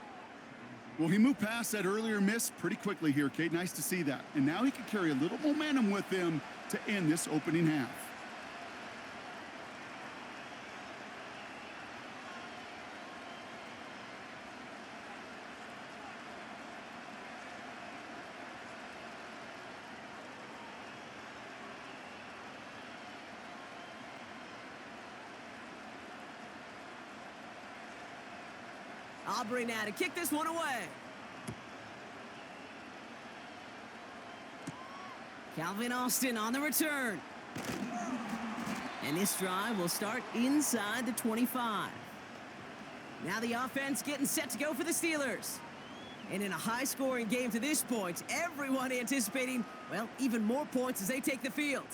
Well, he moved past that earlier miss pretty quickly here, Kate. Nice to see that. And now he can carry a little momentum with him to end this opening half. Aubrey now to kick this one away. Calvin Austin on the return. And this drive will start inside the 25. Now the offense getting set to go for the Steelers. And in a high-scoring game to this point, everyone anticipating, well, even more points as they take the field.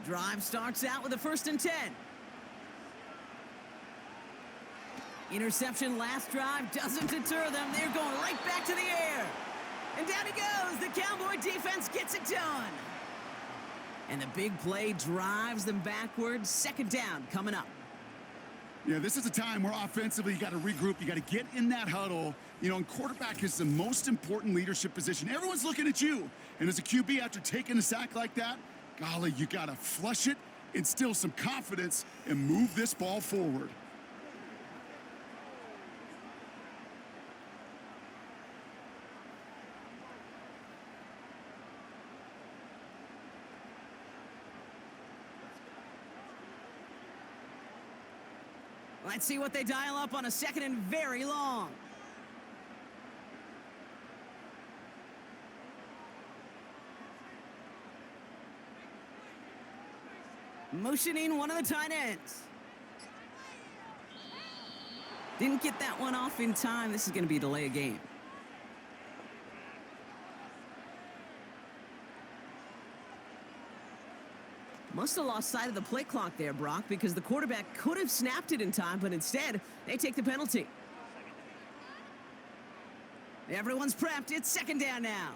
Drive starts out with a 1st and 10. Interception last drive doesn't deter them. They're going right back to the air. And down he goes. The Cowboy defense gets it done. And the big play drives them backwards. 2nd down coming up. Yeah, this is a time where offensively you got to regroup. You got to get in that huddle. You know, and quarterback is the most important leadership position. Everyone's looking at you. And as a QB, after taking a sack like that, golly, you got to flush it, instill some confidence, and move this ball forward. Let's see what they dial up on a 2nd and very long. Motioning one of the tight ends. Didn't get that one off in time. This is going to be a delay of game. Must have lost sight of the play clock there, Brock, because the quarterback could have snapped it in time, but instead, they take the penalty. Everyone's prepped. It's 2nd down now.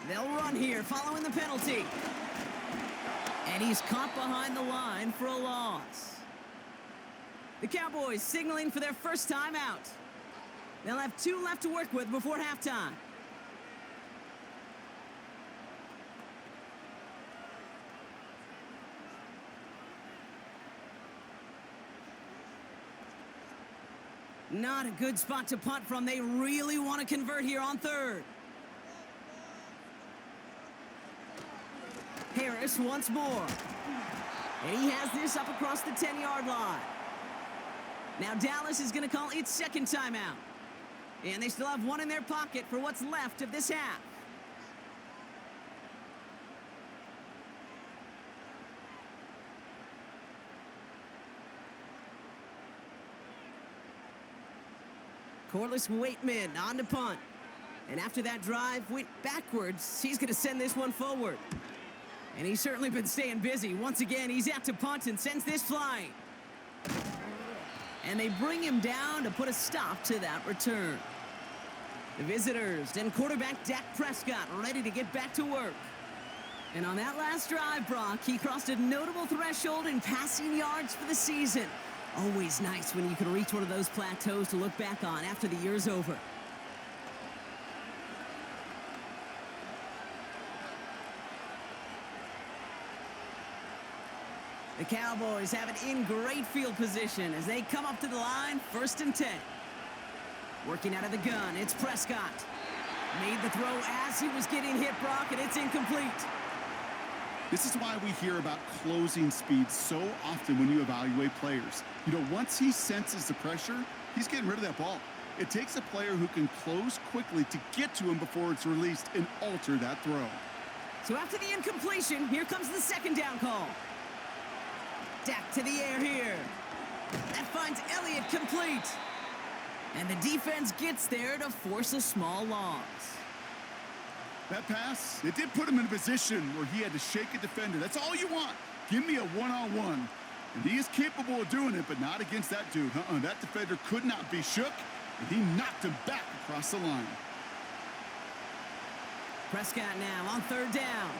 They'll run here, following the penalty. And he's caught behind the line for a loss. The Cowboys signaling for their first time out. They'll have 2 left to work with before halftime. Not a good spot to punt from. They really want to convert here on 3rd. Harris once more. And he has this up across the 10-yard line. Now Dallas is going to call its 2nd timeout. And they still have 1 in their pocket for what's left of this half. Corliss Waitman on to punt. And after that drive went backwards, he's going to send this one forward. And he's certainly been staying busy. Once again, he's out to punt and sends this flying. And they bring him down to put a stop to that return. The visitors and quarterback Dak Prescott ready to get back to work. And on that last drive, Brock, he crossed a notable threshold in passing yards for the season. Always nice when you can reach one of those plateaus to look back on after the year's over. The Cowboys have it in great field position as they come up to the line, 1st and 10. Working out of the gun, it's Prescott. Made the throw as he was getting hit, Brock, and it's incomplete. This is why we hear about closing speed so often when you evaluate players. You know, once he senses the pressure, he's getting rid of that ball. It takes a player who can close quickly to get to him before it's released and alter that throw. So after the incompletion, here comes the 2nd down call. Dak to the air here. That finds Elliott complete. And the defense gets there to force a small loss. That pass, it did put him in a position where he had to shake a defender. That's all you want. Give me a one-on-one. And he is capable of doing it, but not against that dude. That defender could not be shook, and he knocked him back across the line. Prescott now on 3rd down.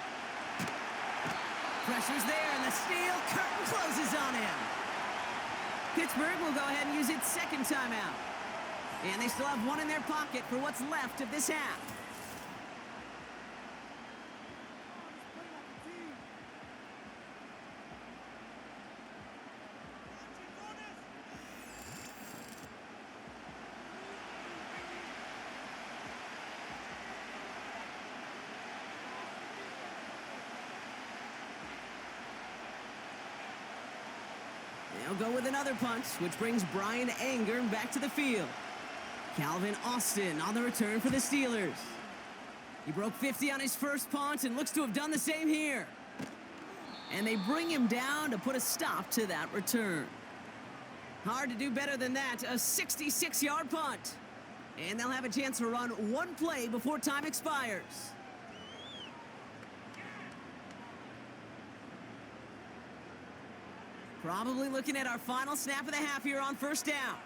Pressure's there, and the steel curtain closes on him. Pittsburgh will go ahead and use its 2nd timeout. And they still have 1 in their pocket for what's left of this half. They'll go with another punt, which brings Brian Anger back to the field. Calvin Austin on the return for the Steelers. He broke 50 on his first punt and looks to have done the same here. And they bring him down to put a stop to that return. Hard to do better than that, a 66-yard punt. And they'll have a chance to run one play before time expires. Probably looking at our final snap of the half here on first down.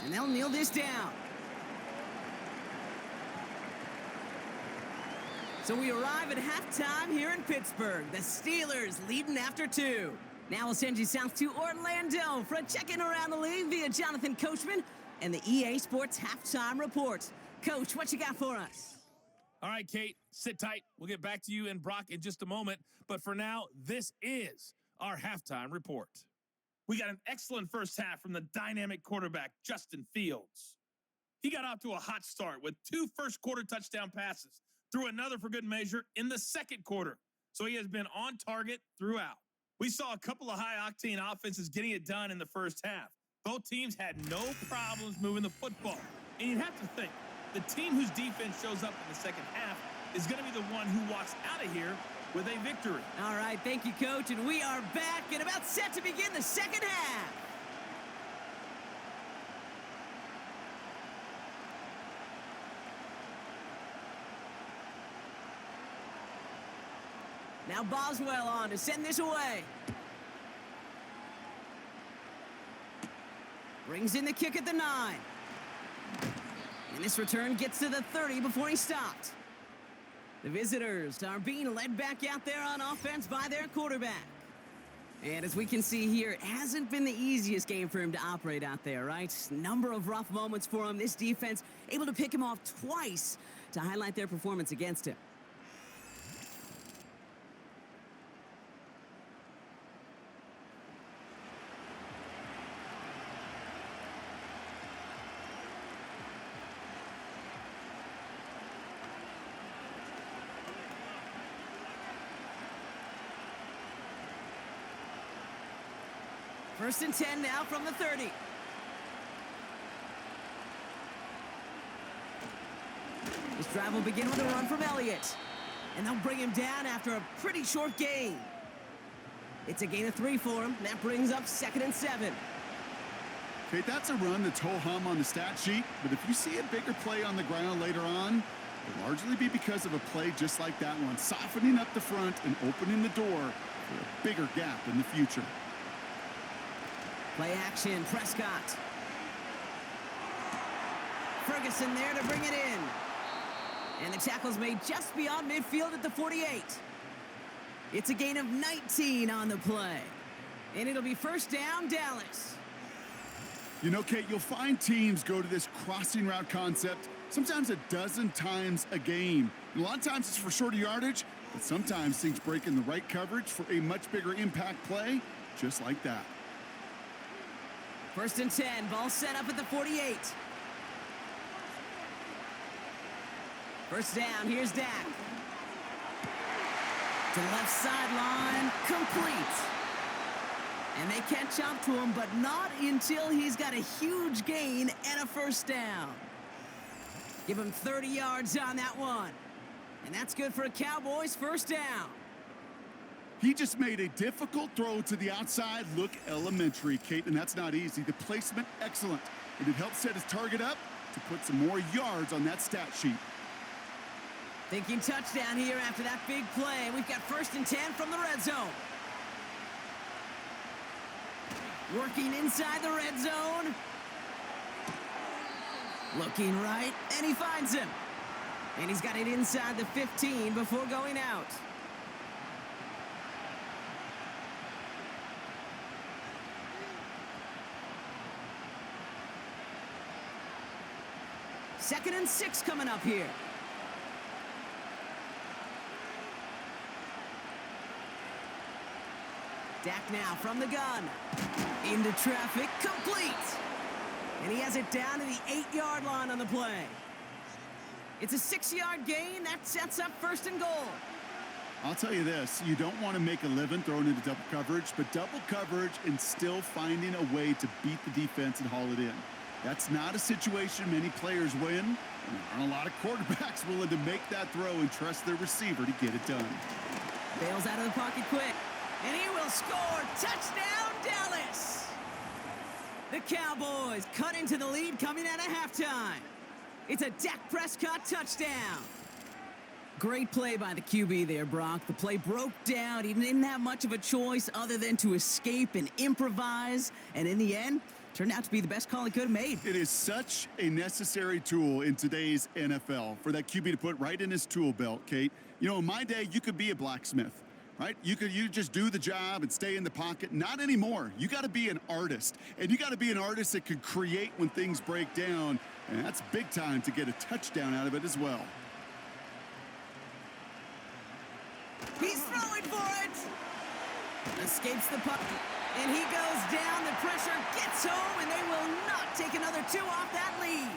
And they'll kneel this down. So we arrive at halftime here in Pittsburgh. The Steelers leading after 2. Now we'll send you south to Orlando for a check-in around the league via Jonathan Coachman and the EA Sports Halftime Report. Coach, what you got for us? All right, Kate, sit tight. We'll get back to you and Brock in just a moment. But for now, this is our halftime report. We got an excellent first half from the dynamic quarterback, Justin Fields. He got off to a hot start with 2 first-quarter touchdown passes, threw another for good measure in the second quarter. So he has been on target throughout. We saw a couple of high-octane offenses getting it done in the first half. Both teams had no problems moving the football. And you'd have to think, the team whose defense shows up in the second half is going to be the one who walks out of here with a victory. All right, thank you, Coach. And we are back and about set to begin the second half. Now Boswell on to send this away. Brings in the kick at the 9. And this return gets to the 30 before he stopped. The visitors are being led back out there on offense by their quarterback. And as we can see here, it hasn't been the easiest game for him to operate out there, right? Number of rough moments for him. This defense able to pick him off twice to highlight their performance against him. First and 10 now from the 30. This drive will begin with a run from Elliott. And they'll bring him down after a pretty short gain. It's a gain of 3 for him. That brings up 2nd and 7. Okay, that's a run that's ho-hum on the stat sheet, but if you see a bigger play on the ground later on, it'll largely be because of a play just like that one, softening up the front and opening the door for a bigger gap in the future. Play action, Prescott. Ferguson there to bring it in. And the tackle's made just beyond midfield at the 48. It's a gain of 19 on the play. And it'll be first down, Dallas. You know, Kate, you'll find teams go to this crossing route concept sometimes a dozen times a game. And a lot of times it's for shorter yardage, but sometimes things break in the right coverage for a much bigger impact play, just like that. First and 10, ball set up at the 48. First down, here's Dak. To the left sideline, complete. And they catch up to him, but not until he's got a huge gain and a first down. Give him 30 yards on that one. And that's good for a Cowboys first down. He just made a difficult throw to the outside look elementary, Kate, and that's not easy. The placement, excellent. And it helped set his target up to put some more yards on that stat sheet. Thinking touchdown here after that big play. We've got first and 10 from the red zone. Working inside the red zone. Looking right, and he finds him. And he's got it inside the 15 before going out. Second and 6 coming up here. Dak now from the gun. Into traffic, complete. And he has it down to the 8-yard line on the play. It's a 6-yard gain. That sets up first and goal. I'll tell you this, you don't want to make a living throwing into double coverage, but double coverage and still finding a way to beat the defense and haul it in. That's not a situation many players win, and there aren't a lot of quarterbacks willing to make that throw and trust their receiver to get it done. Bails out of the pocket quick, and he will score. Touchdown, Dallas! The Cowboys cut into the lead coming out of halftime. It's a Dak Prescott touchdown. Great play by the QB there, Brock. The play broke down. He didn't have much of a choice other than to escape and improvise. And in the end, turned out to be the best call he could have made. It is such a necessary tool in today's NFL for that QB to put right in his tool belt, Kate. You know, in my day, you could be a blacksmith, right? You just do the job and stay in the pocket. Not anymore. You got to be an artist. And you got to be an artist that can create when things break down. And that's big time to get a touchdown out of it as well. He's throwing for it. Escapes the puck. And he goes down. The pressure gets home, and they will not take another 2 off that lead.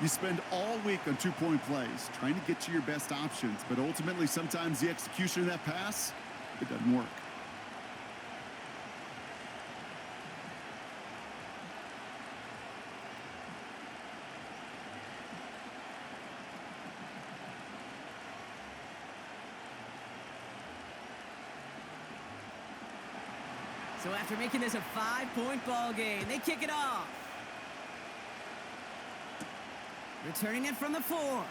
You spend all week on two-point plays, trying to get to your best options, but ultimately sometimes the execution of that pass, it doesn't work. So after making this a 5-point ball game, they kick it off. Returning it from the 4.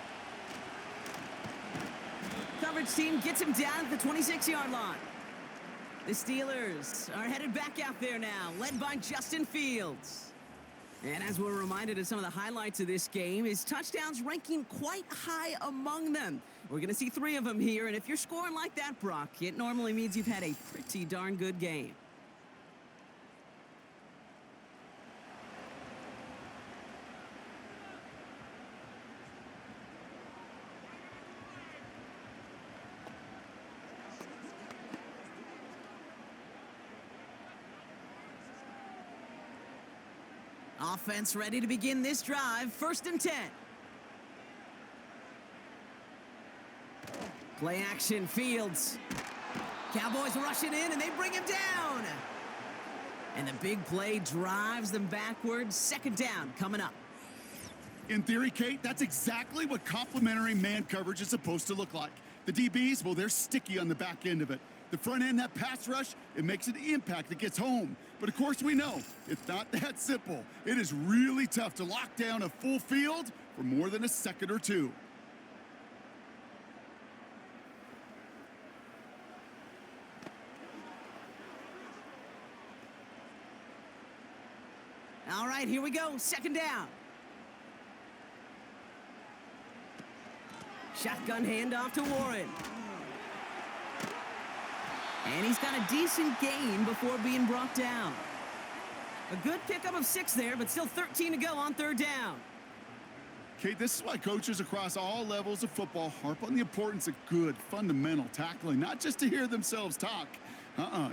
Coverage team gets him down at the 26-yard line. The Steelers are headed back out there now, led by Justin Fields. And as we're reminded of some of the highlights of this game, his touchdowns ranking quite high among them. We're going to see 3 of them here, and if you're scoring like that, Brock, it normally means you've had a pretty darn good game. Offense ready to begin this drive. 1st and 10. Play action, Fields. Cowboys rushing in, and they bring him down. And the big play drives them backwards. 2nd down coming up. In theory, Kate, that's exactly what complementary man coverage is supposed to look like. The DBs, well, they're sticky on the back end of it. The front end, that pass rush, it makes an impact that gets home. But of course we know it's not that simple. It is really tough to lock down a full field for more than a second or 2. All right, here we go. 2nd down. Shotgun handoff to Warren. And he's got a decent gain before being brought down. A good pickup of 6 there, but still 13 to go on 3rd down. Kate, this is why coaches across all levels of football harp on the importance of good, fundamental tackling, not just to hear themselves talk.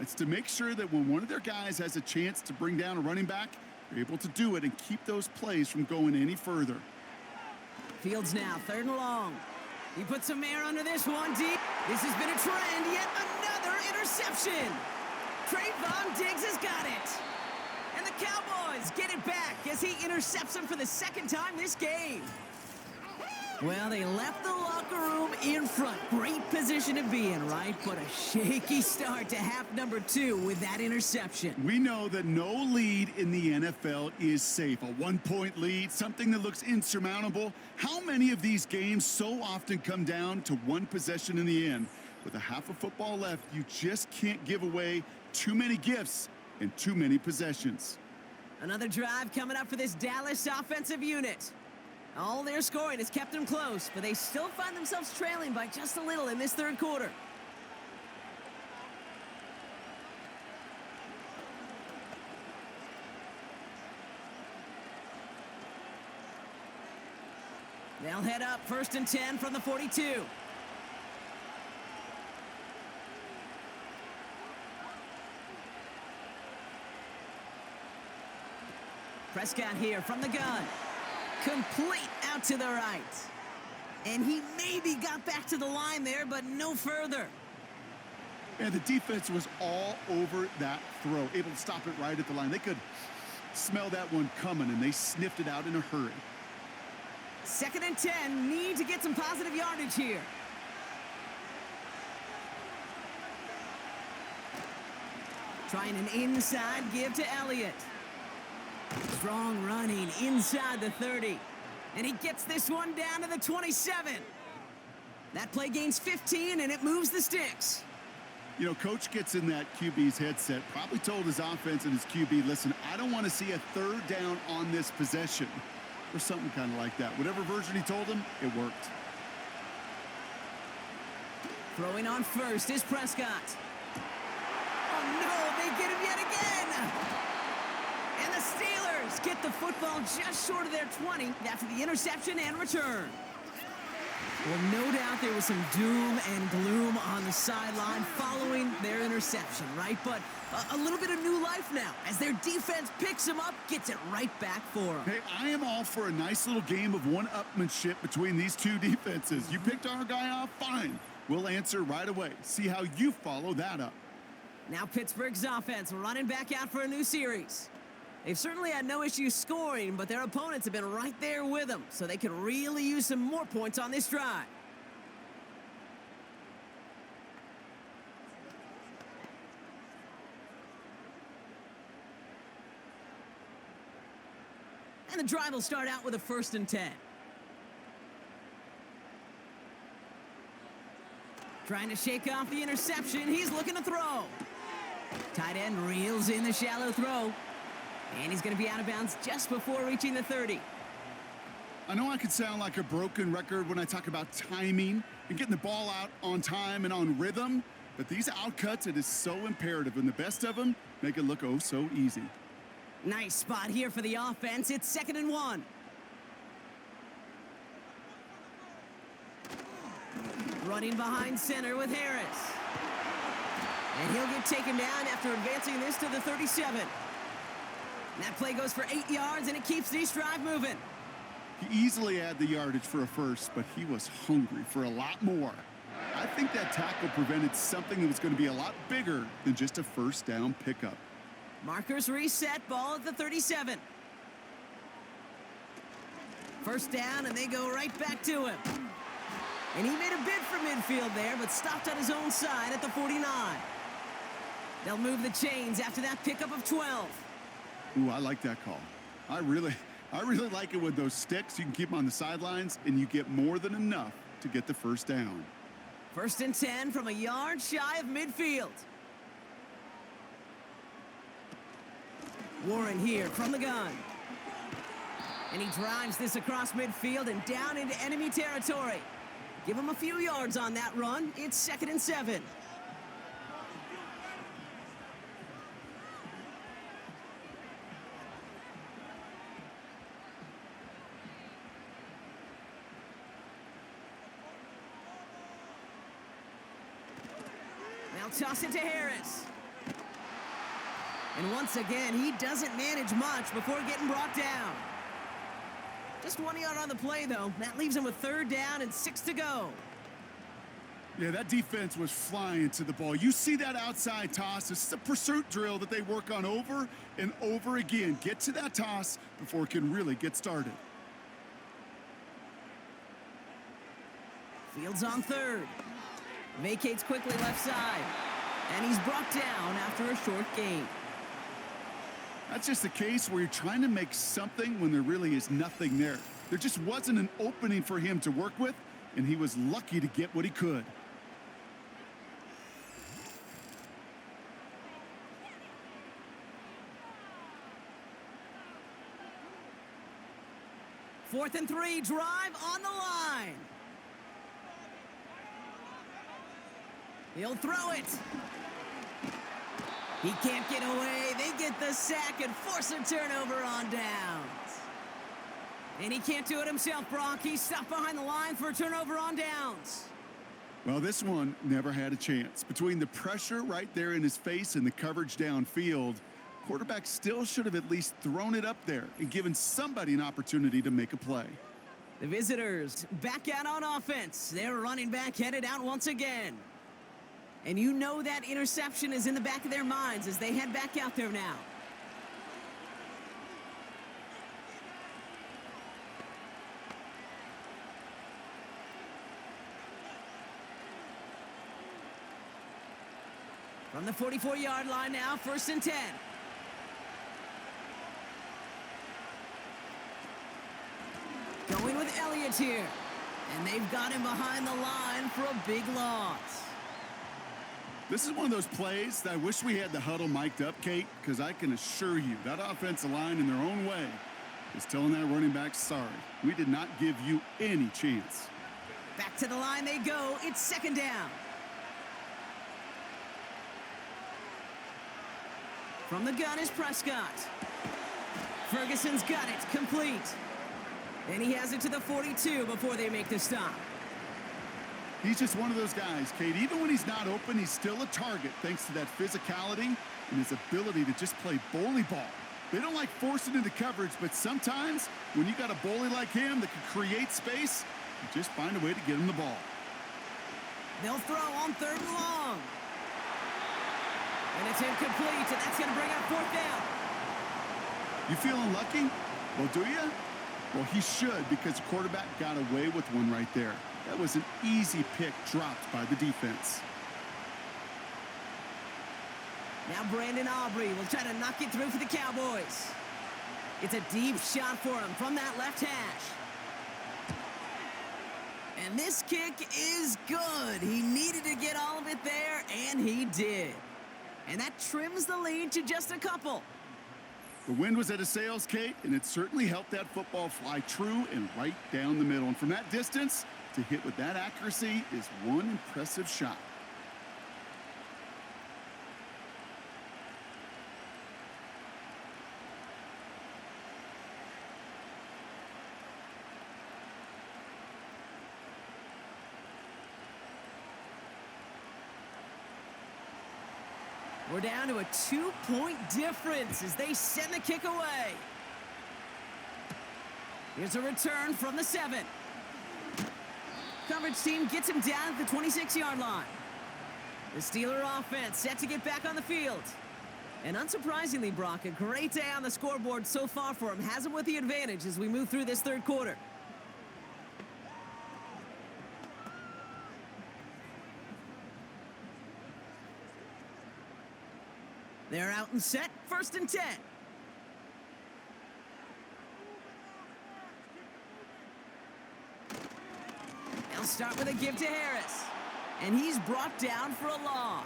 It's to make sure that when one of their guys has a chance to bring down a running back, they're able to do it and keep those plays from going any further. Fields now, 3rd and long. He puts some air under this one deep. This has been a trend. Yet another interception. Trayvon Diggs has got it. And the Cowboys get it back as he intercepts him for the 2nd time this game. Well, they left the locker room in front. Great position to be in, right? But a shaky start to half number 2 with that interception. We know that no lead in the NFL is safe. A 1-point lead, something that looks insurmountable. How many of these games so often come down to one possession in the end? With a half of football left, you just can't give away too many gifts and too many possessions. Another drive coming up for this Dallas offensive unit. All their scoring has kept them close, but they still find themselves trailing by just a little in this 3rd quarter. They'll head up 1st and 10 from the 42. Prescott here from the gun. Complete out to the right. And he maybe got back to the line there, but no further. And the defense was all over that throw, able to stop it right at the line. They could smell that one coming, and they sniffed it out in a hurry. 2nd and 10, need to get some positive yardage here. Trying an inside give to Elliott. Strong running inside the 30. And he gets this one down to the 27. That play gains 15, and it moves the sticks. You know, coach gets in that QB's headset, probably told his offense and his QB, listen, I don't want to see a 3rd down on this possession. Or something kind of like that. Whatever version he told him, it worked. Throwing on first is Prescott. Oh, no, they get him yet again. And the Steelers get the football just short of their 20 after the interception and return. Well, no doubt there was some doom and gloom on the sideline following their interception, right? But a little bit of new life now as their defense picks him up, gets it right back for them. Hey, I am all for a nice little game of one-upmanship between these two defenses. You picked our guy off, fine. We'll answer right away. See how you follow that up. Now Pittsburgh's offense running back out for a new series. They've certainly had no issues scoring, but their opponents have been right there with them, so they could really use some more points on this drive. And the drive will start out with a 1st and 10. Trying to shake off the interception. He's looking to throw. Tight end reels in the shallow throw. And he's going to be out of bounds just before reaching the 30. I know I could sound like a broken record when I talk about timing and getting the ball out on time and on rhythm, but these outcuts, it is so imperative, and the best of them make it look oh so easy. Nice spot here for the offense. It's 2nd and 1. Running behind center with Harris. And he'll get taken down after advancing this to the 37. That play goes for 8 yards, and it keeps this drive moving. He easily had the yardage for a first, but he was hungry for a lot more. I think that tackle prevented something that was going to be a lot bigger than just a 1st down pickup. Markers reset, ball at the 37. 1st down, and they go right back to him. And he made a bid for midfield there, but stopped on his own side at the 49. They'll move the chains after that pickup of 12. Ooh, I like that call. I really like it with those sticks. You can keep them on the sidelines, and you get more than enough to get the 1st down. 1st and 10 from a yard shy of midfield. Warren here from the gun. And he drives this across midfield and down into enemy territory. Give him a few yards on that run. It's 2nd and 7. Now toss it to Harris. And once again, he doesn't manage much before getting brought down. Just 1 yard on the play, though. That leaves him with 3rd down and 6 to go. Yeah, that defense was flying to the ball. You see that outside toss. This is a pursuit drill that they work on over and over again. Get to that toss before it can really get started. Fields on 3rd. Vacates quickly left side. And he's brought down after a short gain. That's just a case where you're trying to make something when there really is nothing there. There just wasn't an opening for him to work with, and he was lucky to get what he could. Fourth and 3, drive on the line. He'll throw it. He can't get away. They get the sack and force a turnover on downs. And he can't do it himself, Brock. He's stopped behind the line for a turnover on downs. Well, this one never had a chance. Between the pressure right there in his face and the coverage downfield, quarterback still should have at least thrown it up there and given somebody an opportunity to make a play. The visitors back out on offense. Their running back headed out once again. And you know that interception is in the back of their minds as they head back out there now. From the 44-yard line now, 1st and 10. Going with Elliott here. And they've got him behind the line for a big loss. This is one of those plays that I wish we had the huddle mic'd up, Kate, because I can assure you that offensive line in their own way is telling that running back, sorry, we did not give you any chance. Back to the line they go. It's 2nd down. From the gun is Prescott. Ferguson's got it, complete. And he has it to the 42 before they make the stop. He's just one of those guys, Kate. Even when he's not open, he's still a target thanks to that physicality and his ability to just play bully ball. They don't like forcing into coverage, but sometimes when you got a bully like him that can create space, you just find a way to get him the ball. They'll throw on 3rd and long. And it's incomplete, and that's going to bring up 4th down. You feeling lucky? Well, do you? Well, he should, because the quarterback got away with one right there. That was an easy pick dropped by the defense. Now Brandon Aubrey will try to knock it through for the Cowboys. It's a deep shot for him from that left hash. And this kick is good. He needed to get all of it there, and he did. And that trims the lead to just a couple. The wind was at his sails, Kate, and it certainly helped that football fly true and right down the middle. And from that distance, to hit with that accuracy is one impressive shot. We're down to a 2-point difference as they send the kick away. Here's a return from the 7. Coverage team gets him down at the 26-yard line. The Steeler offense set to get back on the field. And unsurprisingly, Brock, a great day on the scoreboard so far for him. Has him with the advantage as we move through this 3rd quarter. They're out and set, 1st and 10. They'll start with a give to Harris. And he's brought down for a loss.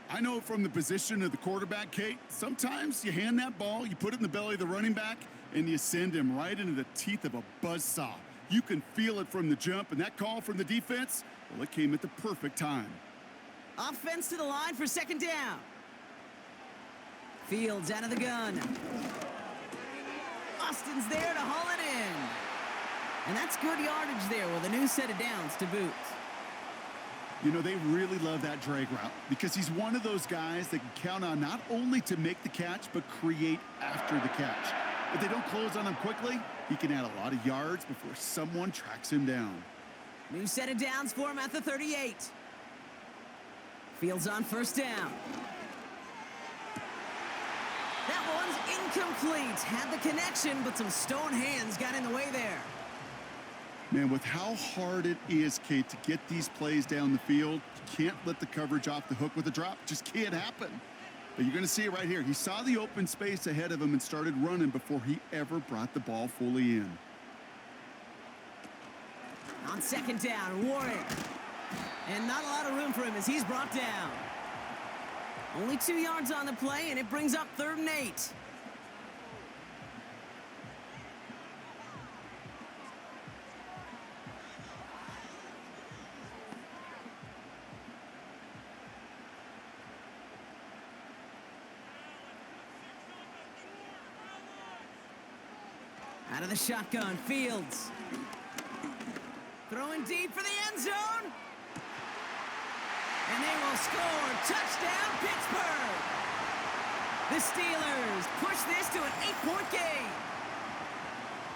I know from the position of the quarterback, Kate, sometimes you hand that ball, you put it in the belly of the running back, and you send him right into the teeth of a buzzsaw. You can feel it from the jump, and that call from the defense, well, it came at the perfect time. Offense to the line for 2nd down. Fields out of the gun. Austin's there to haul it in. And that's good yardage there with a new set of downs to boot. You know, they really love that drag route because he's one of those guys that can count on not only to make the catch, but create after the catch. If they don't close on him quickly, he can add a lot of yards before someone tracks him down. New set of downs for him at the 38. Fields on 1st down. That one's incomplete. Had the connection, but some stone hands got in the way there. Man, with how hard it is, Kate, to get these plays down the field, you can't let the coverage off the hook with a drop. It just can't happen. But you're going to see it right here. He saw the open space ahead of him and started running before he ever brought the ball fully in. On 2nd down, Warren. And not a lot of room for him as he's brought down. Only 2 yards on the play, and it brings up 3rd and 8. Out of the shotgun, Fields. Throwing deep for the end zone. And they will score. Touchdown, Pittsburgh. The Steelers push this to an 8-point game.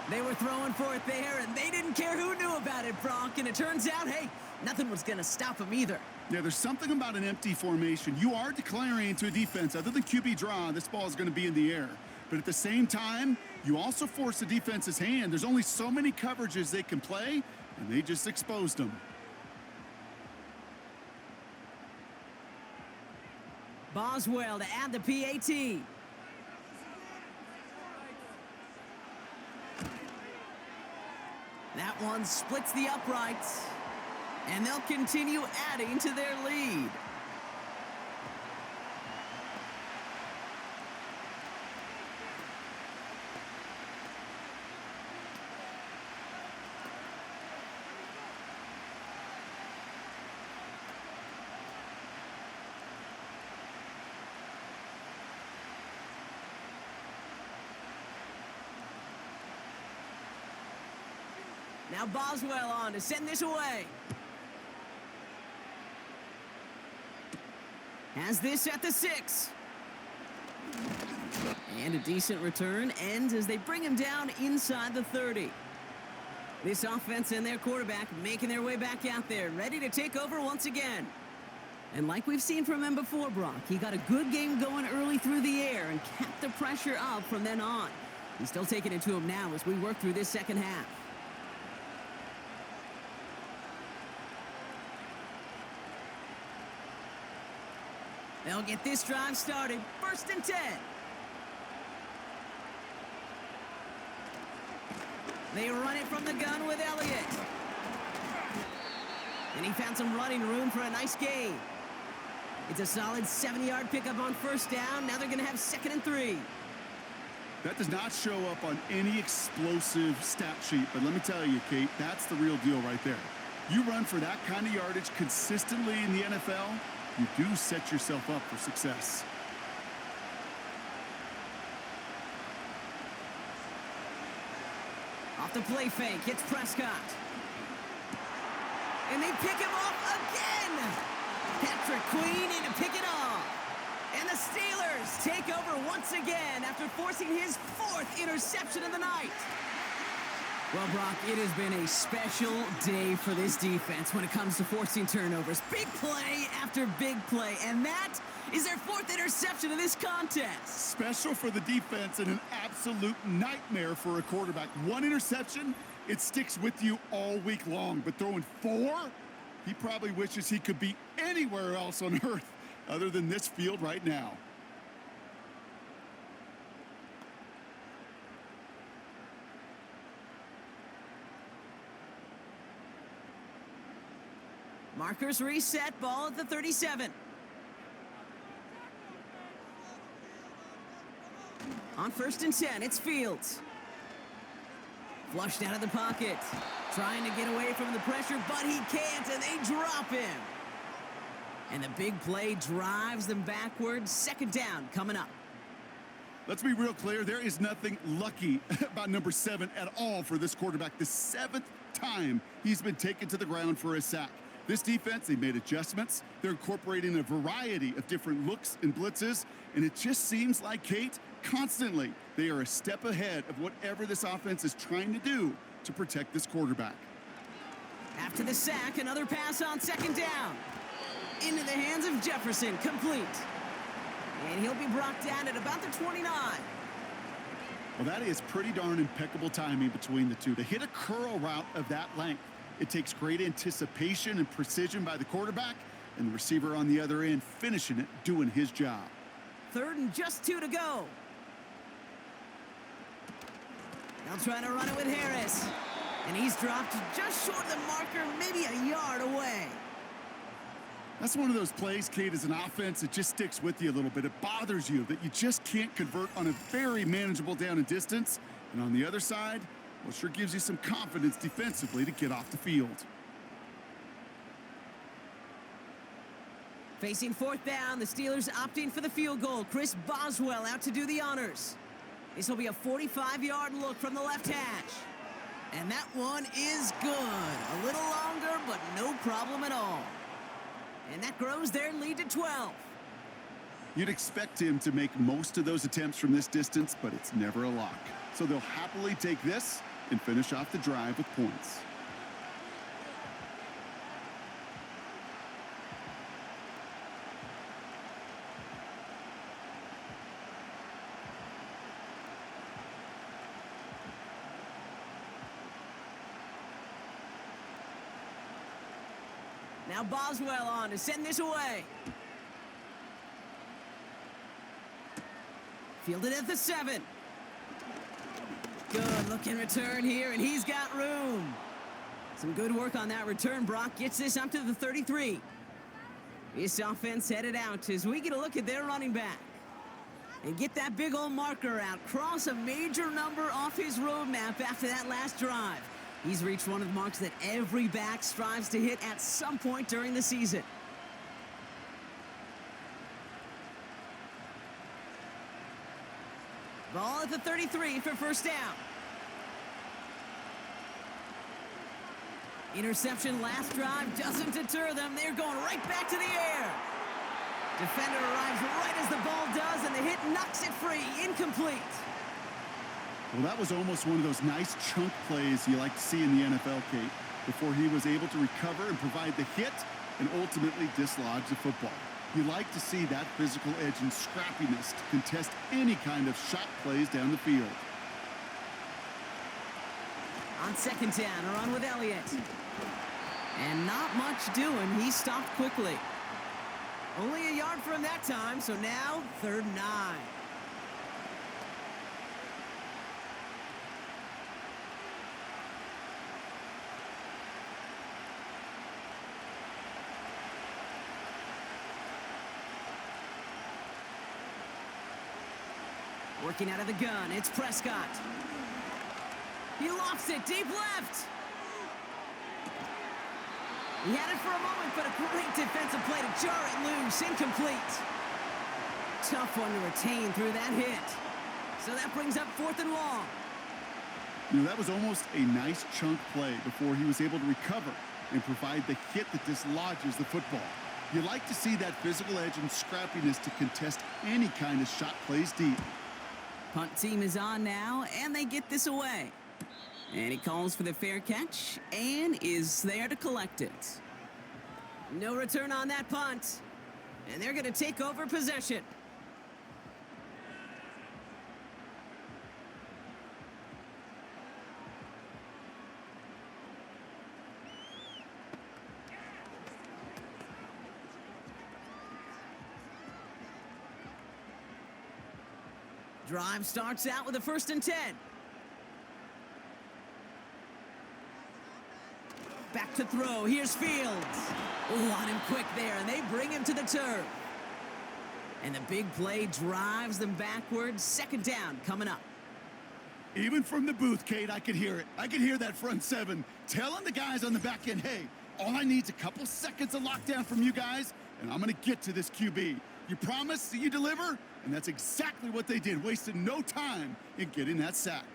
They were throwing for it there, and they didn't care who knew about it, Brock. And it turns out, hey, Nothing was going to stop him either. Yeah, there's something about an empty formation. You are declaring to a defense, other than QB draw, this ball is going to be in the air. But at the same time, you also force the defense's hand. There's only so many coverages they can play, and they just exposed them. Boswell to add the PAT. That one splits the uprights, and they'll continue adding to their lead. Now Boswell on to send this away. Has this at the 6. And a decent return ends as they bring him down inside the 30. This offense and their quarterback making their way back out there, ready to take over once again. And like we've seen from him before, Brock, he got a good game going early through the air and kept the pressure up from then on. He's still taking it to him now as we work through this second half. They'll get this drive started. 1st and 10. They run it from the gun with Elliott. And he found some running room for a nice gain. It's a solid 70-yard pickup on 1st down. Now they're going to have 2nd and 3. That does not show up on any explosive stat sheet, but let me tell you, Kate, that's the real deal right there. You run for that kind of yardage consistently in the NFL, you do set yourself up for success. Off the play fake, it's Prescott. And they pick him off again. Patrick Queen in to pick it off. And the Steelers take over once again after forcing his 4th interception of the night. Well, Brock, it has been a special day for this defense when it comes to forcing turnovers. Big play after big play, and that is their 4th interception of this contest. Special for the defense and an absolute nightmare for a quarterback. 1 interception, it sticks with you all week long, but throwing 4, he probably wishes he could be anywhere else on earth other than this field right now. Markers reset, ball at the 37. On 1st and 10, it's Fields. Flushed out of the pocket. Trying to get away from the pressure, but he can't, and they drop him. And the big play drives them backwards. 2nd down coming up. Let's be real clear. There is nothing lucky about number 7 at all for this quarterback. The 7th time he's been taken to the ground for a sack. This defense, they made adjustments. They're incorporating a variety of different looks and blitzes, and it just seems like, Kate, constantly they are a step ahead of whatever this offense is trying to do to protect this quarterback. After the sack, another pass on 2nd down. Into the hands of Jefferson, complete. And he'll be brought down at about the 29. Well, that is pretty darn impeccable timing between the two. To hit a curl route of that length, it takes great anticipation and precision by the quarterback, and the receiver on the other end finishing it, doing his job. 3rd and just 2 to go. They'll try to run it with Harris. And he's dropped just short of the marker, maybe a yard away. That's one of those plays, Kate, as an offense, it just sticks with you a little bit. It bothers you that you just can't convert on a very manageable down and distance. And on the other side, well, sure gives you some confidence defensively to get off the field. Facing 4th down, the Steelers opting for the field goal. Chris Boswell out to do the honors. This will be a 45-yard look from the left hash. And that one is good. A little longer, but no problem at all. And that grows their lead to 12. You'd expect him to make most of those attempts from this distance, but it's never a lock. So they'll happily take this and finish off the drive with points. Now Boswell on to send this away. Fielded at the 7. Good looking return here, and he's got room. Some good work on that return. Brock gets this up to the 33. This offense headed out as we get a look at their running back. And get that big old marker out. Cross a major number off his roadmap after that last drive. He's reached one of the marks that every back strives to hit at some point during the season. Ball at the 33 for first down. Interception last drive doesn't deter them. They're going right back to the air. Defender arrives right as the ball does, and the hit knocks it free. Incomplete. Well, that was almost one of those nice chunk plays you like to see in the NFL, Kate, before he was able to recover and provide the hit and ultimately dislodge the football. You like to see that physical edge and scrappiness to contest any kind of shot plays down the field. On second down, a run with Elliott. And not much doing. He stopped quickly. Only a yard for him that time, so now 3rd and 9. Working out of the gun, it's Prescott. He lofts it deep left. He had it for a moment, but a great defensive play to jar it loose. Incomplete. Tough one to retain through that hit. So that brings up 4th and long. You know, that was almost a nice chunk play before he was able to recover and provide the hit that dislodges the football. You like to see that physical edge and scrappiness to contest any kind of shot plays deep. Punt team is on now, and they get this away. And he calls for the fair catch and is there to collect it. No return on that punt. And they're going to take over possession. Drive starts out with a 1st and 10. Back to throw. Here's Fields. On him quick there, and they bring him to the turf. And the big play drives them backwards. 2nd down coming up. Even from the booth, Kate, I could hear it. I could hear that front 7 telling the guys on the back end, hey, all I need is a couple seconds of lockdown from you guys, and I'm going to get to this QB. You promise that you deliver? And that's exactly what they did, wasted no time in getting that sack.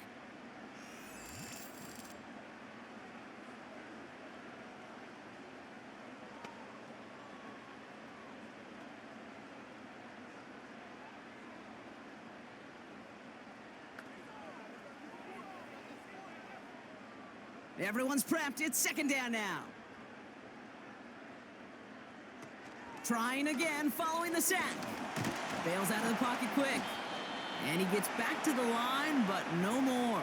Everyone's prepped. It's 2nd down now. Trying again, following the sack. Bails out of the pocket quick. And he gets back to the line, but no more.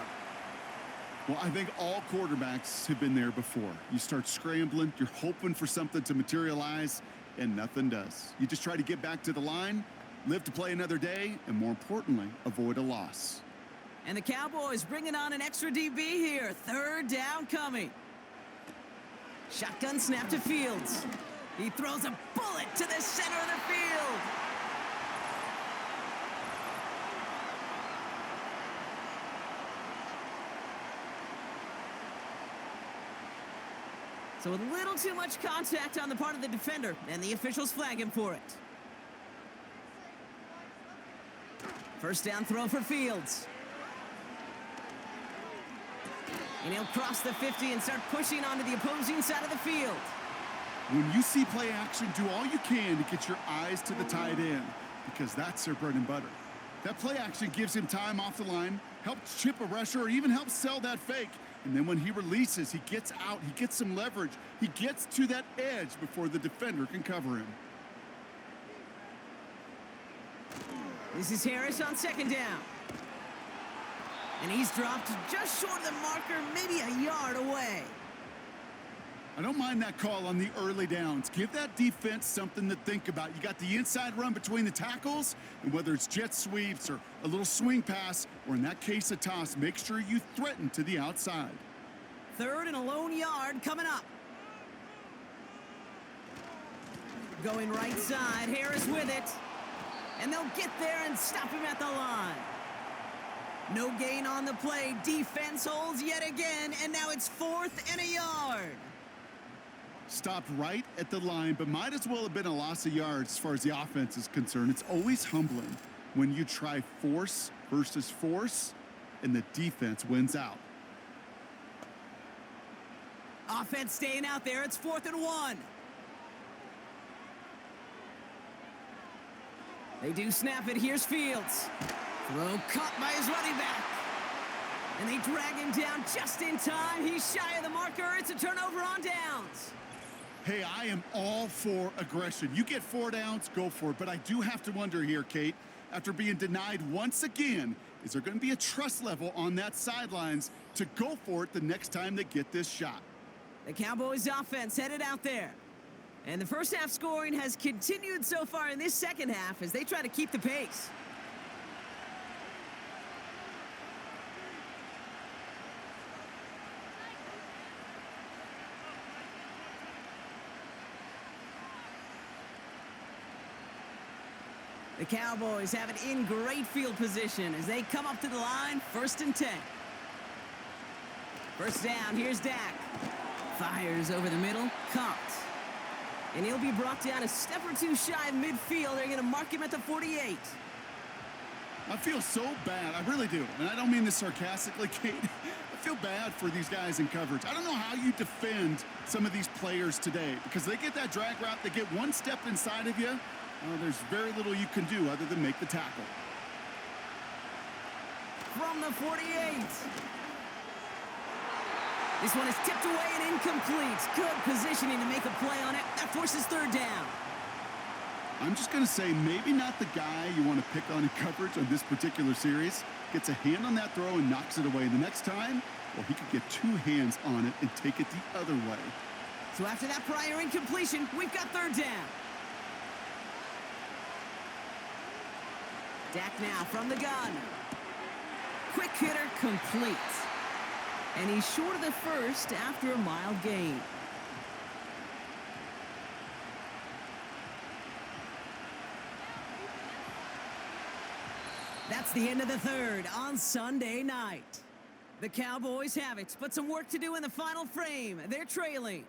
Well, I think all quarterbacks have been there before. You start scrambling, you're hoping for something to materialize, and nothing does. You just try to get back to the line, live to play another day, and more importantly, avoid a loss. And the Cowboys bringing on an extra DB here. 3rd down coming. Shotgun snap to Fields. He throws a bullet to the center of the field. So a little too much contact on the part of the defender, and the officials flag him for it. 1st down throw for Fields. And he'll cross the 50 and start pushing onto the opposing side of the field. When you see play action, do all you can to get your eyes to the tight end, because that's their bread and butter. That play action gives him time off the line, helps chip a rusher, or even helps sell that fake. And then when he releases, he gets out, he gets some leverage. He gets to that edge before the defender can cover him. This is Harris on 2nd down. And he's dropped just short of the marker, maybe a yard away. I don't mind that call on the early downs. Give that defense something to think about. You got the inside run between the tackles, and whether it's jet sweeps or a little swing pass, or in that case, a toss, make sure you threaten to the outside. 3rd and a lone yard coming up. Going right side, Harris with it. And they'll get there and stop him at the line. No gain on the play. Defense holds yet again, and now it's 4th and a yard. Stopped right at the line, but might as well have been a loss of yards as far as the offense is concerned. It's always humbling when you try force versus force, and the defense wins out. Offense staying out there. It's 4th and 1. They do snap it. Here's Fields. Throw caught by his running back. And they drag him down just in time. He's shy of the marker. It's a turnover on downs. Hey, I am all for aggression. You get 4 downs, go for it. But I do have to wonder here, Kate, after being denied once again, is there going to be a trust level on that sidelines to go for it the next time they get this shot? The Cowboys offense headed out there. And the first half scoring has continued so far in this second half as they try to keep the pace. The Cowboys have it in great field position as they come up to the line, 1st and 10. First down, here's Dak. Fires over the middle, caught. And he'll be brought down a step or two shy of midfield. They're going to mark him at the 48. I feel so bad. I really do. And I don't mean this sarcastically, Kate. I feel bad for these guys in coverage. I don't know how you defend some of these players today because they get that drag route, they get one step inside of you. There's very little you can do other than make the tackle. From the 48. This one is tipped away and incomplete. Good positioning to make a play on it. That forces 3rd down. I'm just going to say maybe not the guy you want to pick on in coverage on this particular series. Gets a hand on that throw and knocks it away. The next time, well, he could get 2 hands on it and take it the other way. So after that prior incompletion, we've got 3rd down. Dak now from the gun. Quick hitter complete. And he's short of the first after a mild gain. That's the end of the 3rd on Sunday night. The Cowboys have it, but some work to do in the final frame. They're trailing.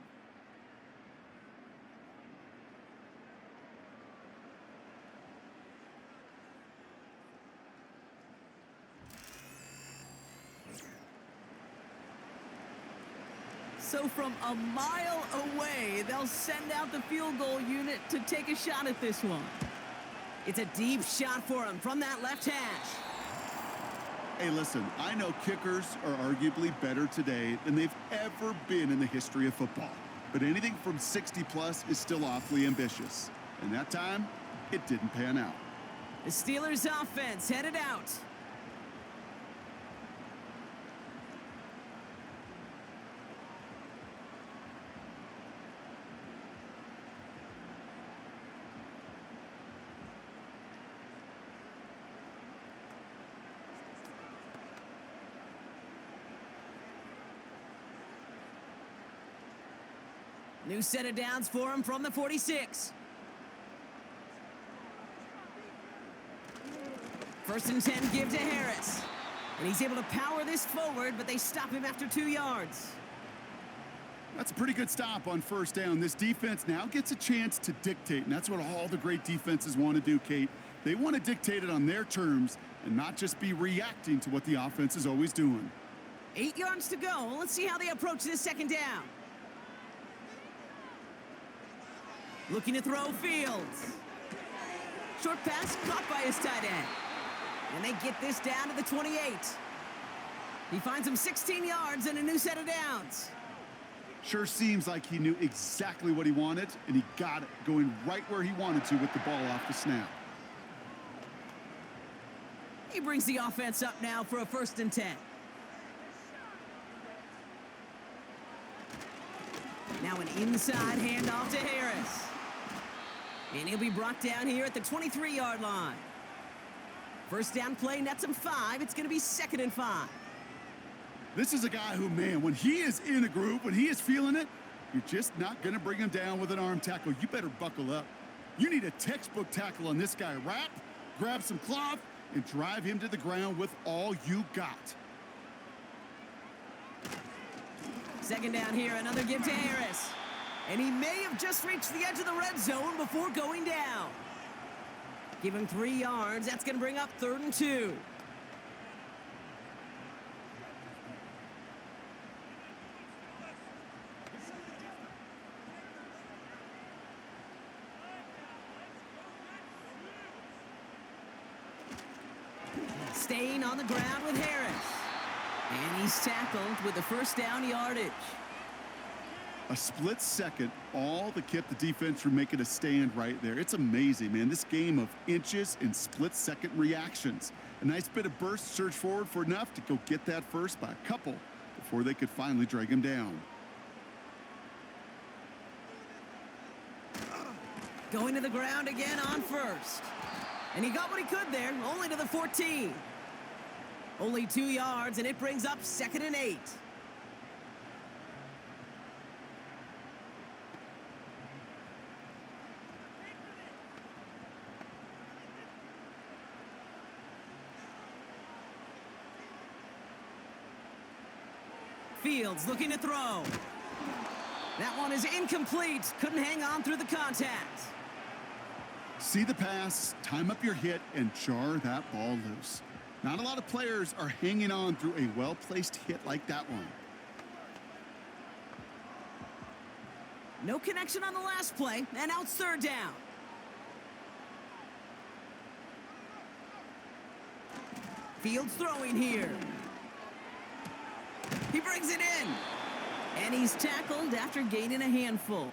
So from a mile away, they'll send out the field goal unit to take a shot at this one. It's a deep shot for him from that left hash. Hey, listen, I know kickers are arguably better today than they've ever been in the history of football. But anything from 60+ is still awfully ambitious. And that time, it didn't pan out. The Steelers offense headed out. New set of downs for him from the 46. 1st and 10 give to Harris. And he's able to power this forward, but they stop him after 2 yards. That's a pretty good stop on 1st down. This defense now gets a chance to dictate, and that's what all the great defenses want to do, Kate. They want to dictate it on their terms and not just be reacting to what the offense is always doing. 8 yards to go. Let's see how they approach this 2nd down. Looking to throw Fields. Short pass caught by his tight end. And they get this down to the 28. He finds him 16 yards and a new set of downs. Sure seems like he knew exactly what he wanted, and he got it going right where he wanted to with the ball off the snap. He brings the offense up now for a 1st and 10. Now an inside handoff to Harris. And he'll be brought down here at the 23-yard line. First down play nets him 5. It's going to be 2nd and 5. This is a guy who, man, when he is in a group, when he is feeling it, you're just not going to bring him down with an arm tackle. You better buckle up. You need a textbook tackle on this guy. Wrap, grab some cloth, and drive him to the ground with all you got. Second down here, another give to Harris. And he may have just reached the edge of the red zone before going down. Give him 3 yards. That's going to bring up 3rd and 2. Staying on the ground with Harris. And he's tackled with the first down yardage. A split second, all that kept the defense from making a stand right there. It's amazing, man. This game of inches and split-second reactions. A nice bit of burst, surge forward for enough to go get that first by a couple before they could finally drag him down. Going to the ground again on first. And he got what he could there, only to the 14. Only 2 yards, and it brings up 2nd and 8. Fields looking to throw. That one is incomplete. Couldn't hang on through the contact. See the pass, time up your hit, and jar that ball loose. Not a lot of players are hanging on through a well-placed hit like that one. No connection on the last play, and now it's 3rd down. Fields throwing here. He brings it in. And he's tackled after gaining a handful.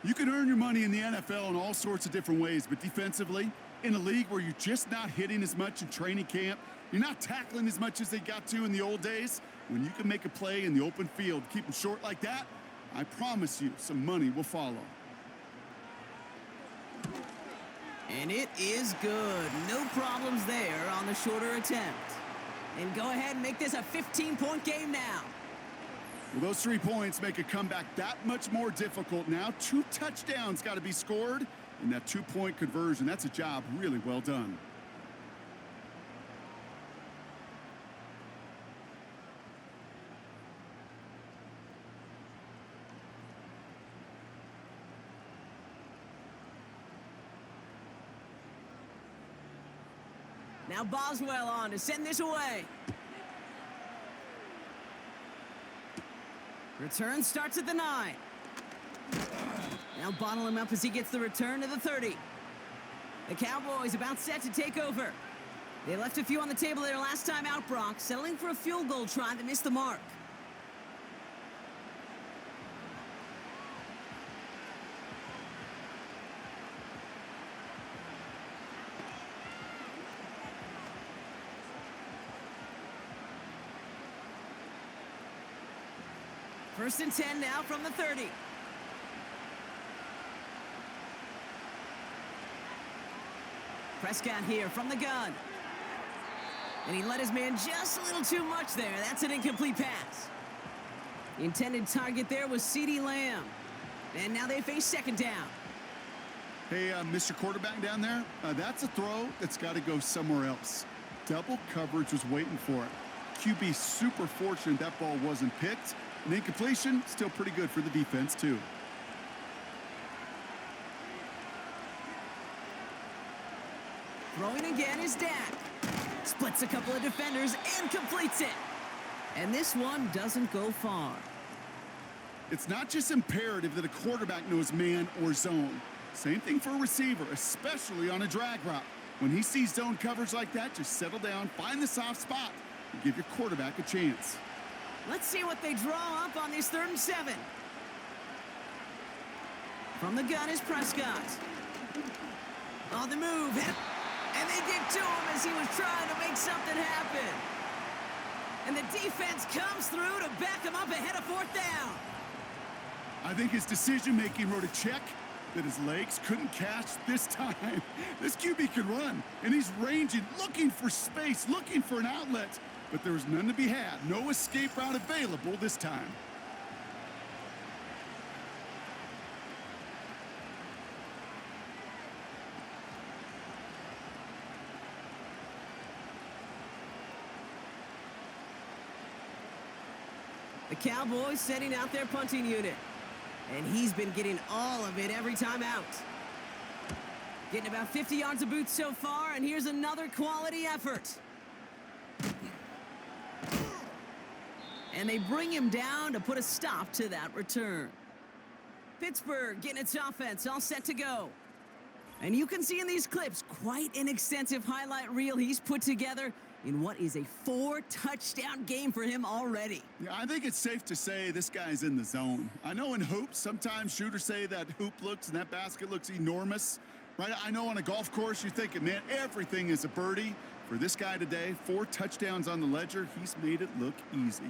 You can earn your money in the NFL in all sorts of different ways, but defensively, in a league where you're just not hitting as much in training camp, you're not tackling as much as they got to in the old days, when you can make a play in the open field, keep them short like that, I promise you some money will follow. And it is good. No problems there on the shorter attempt. And go ahead and make this a 15-point game now. Well, those 3 points make a comeback that much more difficult now. 2 touchdowns got to be scored, and that 2-point conversion, that's a job really well done. Now Boswell on to send this away. Return starts at the 9. Now bottle him up as he gets the return to the 30. The Cowboys about set to take over. They left a few on the table there last time out, Brock, settling for a field goal try that missed the mark. First and 10 now from the 30. Prescott here from the gun. And he let his man just a little too much there. That's an incomplete pass. The intended target there was CeeDee Lamb. And now they face 2nd down. Hey, Mr. Quarterback down there, that's a throw that's got to go somewhere else. Double coverage was waiting for it. QB super fortunate that ball wasn't picked. And incompletion, still pretty good for the defense, too. Throwing again is Dak. Splits a couple of defenders and completes it. And this one doesn't go far. It's not just imperative that a quarterback knows man or zone. Same thing for a receiver, especially on a drag route. When he sees zone coverage like that, just settle down, find the soft spot, and give your quarterback a chance. Let's see what they draw up on this 3rd and 7. From the gun is Prescott. On the move. And they get to him as he was trying to make something happen. And the defense comes through to back him up ahead of 4th down. I think his decision-making wrote a check that his legs couldn't catch this time. This QB can run, and he's ranging, looking for space, looking for an outlet. But there was none to be had. No escape route available this time. The Cowboys setting out their punting unit. And he's been getting all of it every time out. Getting about 50 yards of boots so far, and here's another quality effort. And they bring him down to put a stop to that return. Pittsburgh getting its offense all set to go. And you can see in these clips quite an extensive highlight reel he's put together in what is a 4-touchdown game for him already. Yeah, I think it's safe to say this guy's in the zone. I know in hoops, sometimes shooters say that hoop looks and that basket looks enormous, right? I know on a golf course, you're thinking, man, everything is a birdie. For this guy today, 4 touchdowns on the ledger, he's made it look easy.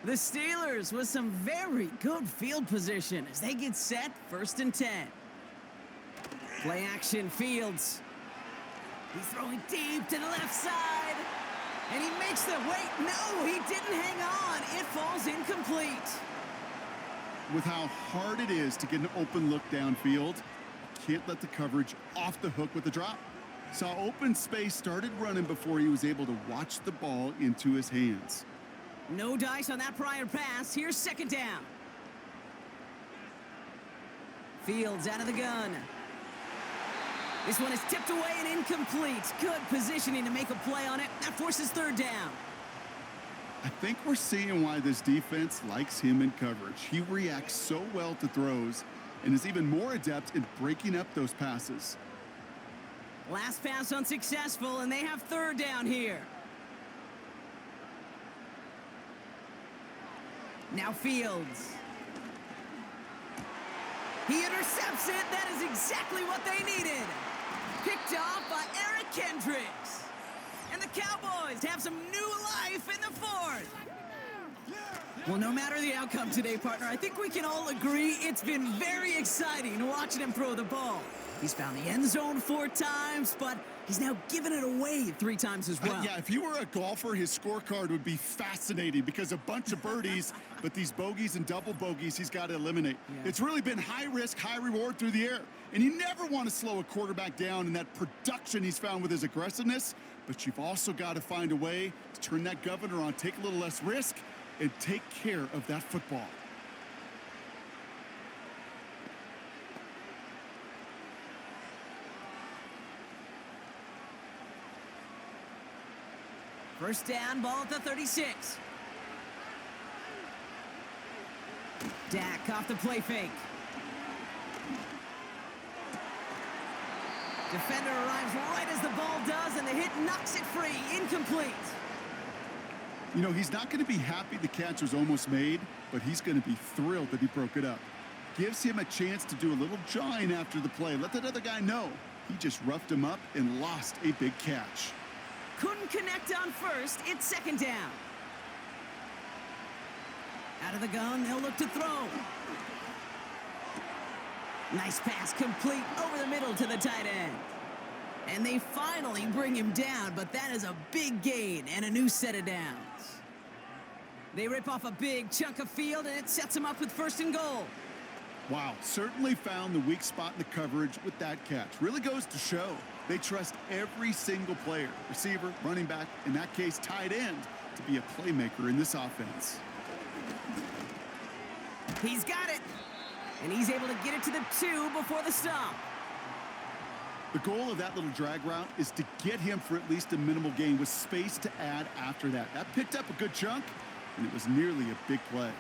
The Steelers with some very good field position as they get set, 1st and 10. Play action, Fields. He's throwing deep to the left side. And he makes the, wait, no, he didn't hang on. It falls incomplete. With how hard it is to get an open look downfield, can't let the coverage off the hook with the drop. Saw open space, started running before he was able to watch the ball into his hands. No dice on that prior pass. Here's 2nd down. Fields out of the gun. This one is tipped away and incomplete. Good positioning to make a play on it. That forces 3rd down. I think we're seeing why this defense likes him in coverage. He reacts so well to throws and is even more adept in breaking up those passes. Last pass unsuccessful, and they have 3rd down here. Now Fields. He intercepts it. That is exactly what they needed. Picked off by Eric Kendricks. And the Cowboys have some new life in the 4th. Well, no matter the outcome today, partner, I think we can all agree it's been very exciting watching him throw the ball. He's found the end zone 4 times, but he's now given it away 3 times as well. Yeah, if you were a golfer, his scorecard would be fascinating because a bunch of birdies, but these bogeys and double bogeys he's got to eliminate. Yeah. It's really been high risk, high reward through the air. And you never want to slow a quarterback down in that production he's found with his aggressiveness, but you've also got to find a way to turn that governor on, take a little less risk, and take care of that football. First down, ball at the 36. Dak off the play fake. Defender arrives right as the ball does, and the hit knocks it free. Incomplete. You know, he's not going to be happy the catch was almost made, but he's going to be thrilled that he broke it up. Gives him a chance to do a little jawing after the play. Let that other guy know. He just roughed him up and lost a big catch. Couldn't connect on first. It's 2nd down. Out of the gun, they'll look to throw. Nice pass complete over the middle to the tight end. And they finally bring him down, but that is a big gain and a new set of downs. They rip off a big chunk of field, and it sets them up with 1st and goal. Wow, certainly found the weak spot in the coverage with that catch. Really goes to show they trust every single player, receiver, running back, in that case, tight end, to be a playmaker in this offense. He's got it, and he's able to get it to the 2 before the stop. The goal of that little drag route is to get him for at least a minimal gain with space to add after that. That picked up a good chunk, and it was nearly a big play.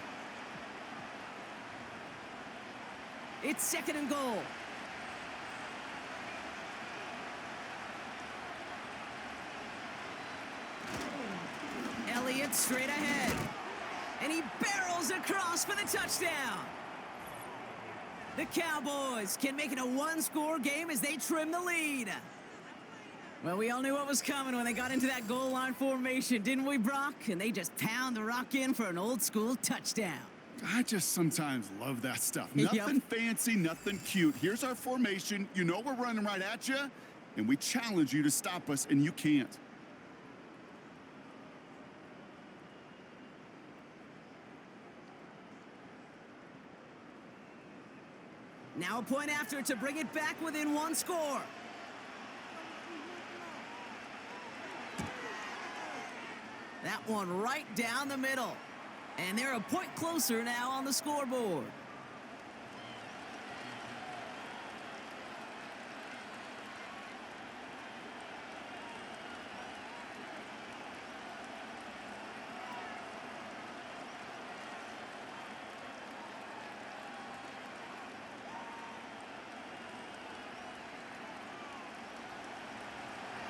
It's 2nd and goal. Elliott straight ahead. And he barrels across for the touchdown. The Cowboys can make it a 1-score game as they trim the lead. Well, we all knew what was coming when they got into that goal line formation, didn't we, Brock? And they just pound the rock in for an old-school touchdown. I just sometimes love that stuff. Yep. Nothing fancy, nothing cute. Here's our formation. You know we're running right at you, and we challenge you to stop us, and you can't. Now a point after to bring it back within one score. That one right down the middle. And they're a point closer now on the scoreboard.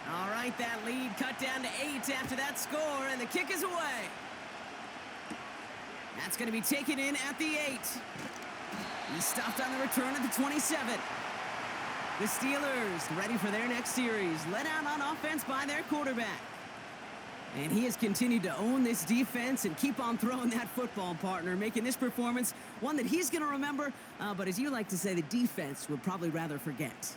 All right, that lead cut down to 8 after that score, and the kick is away. That's going to be taken in at the 8. He's stopped on the return at the 27. The Steelers ready for their next series, led out on offense by their quarterback. And he has continued to own this defense and keep on throwing that football, partner, making this performance one that he's going to remember, but as you like to say, the defense would probably rather forget.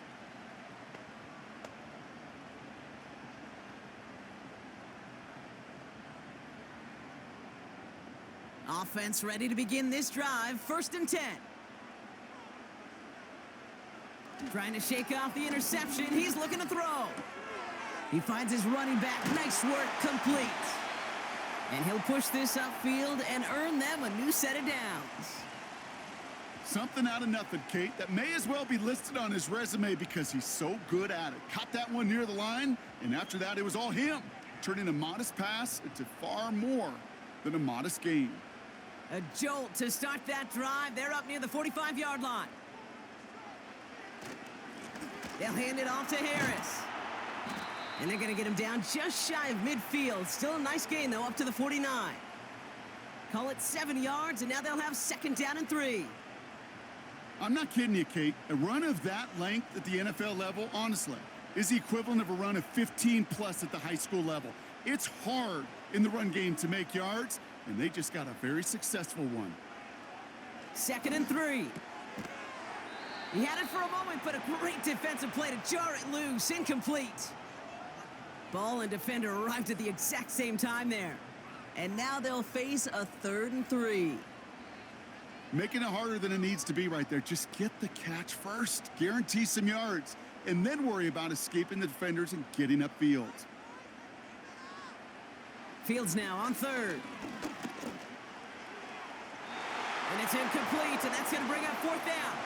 Offense ready to begin this drive. 1st and 10. Trying to shake off the interception. He's looking to throw. He finds his running back. Nice work, complete. And he'll push this upfield and earn them a new set of downs. Something out of nothing, Kate. That may as well be listed on his resume because he's so good at it. Caught that one near the line, and after that, it was all him. Turning a modest pass into far more than a modest gain. A jolt to start that drive. They're up near the 45-yard line. They'll hand it off to Harris. And they're going to get him down just shy of midfield. Still a nice gain, though, up to the 49. Call it 7 yards, and now they'll have 2nd down and 3. I'm not kidding you, Kate. A run of that length at the NFL level, honestly, is the equivalent of a run of 15-plus at the high school level. It's hard in the run game to make yards, and they just got a very successful one. 2nd and 3. He had it for a moment, but a great defensive play to jar it loose. Incomplete. Ball and defender arrived at the exact same time there. And now they'll face a 3rd and 3. Making it harder than it needs to be right there. Just get the catch first. Guarantee some yards. And then worry about escaping the defenders and getting upfield. Fields now on 3rd. And it's incomplete, and that's going to bring up 4th down.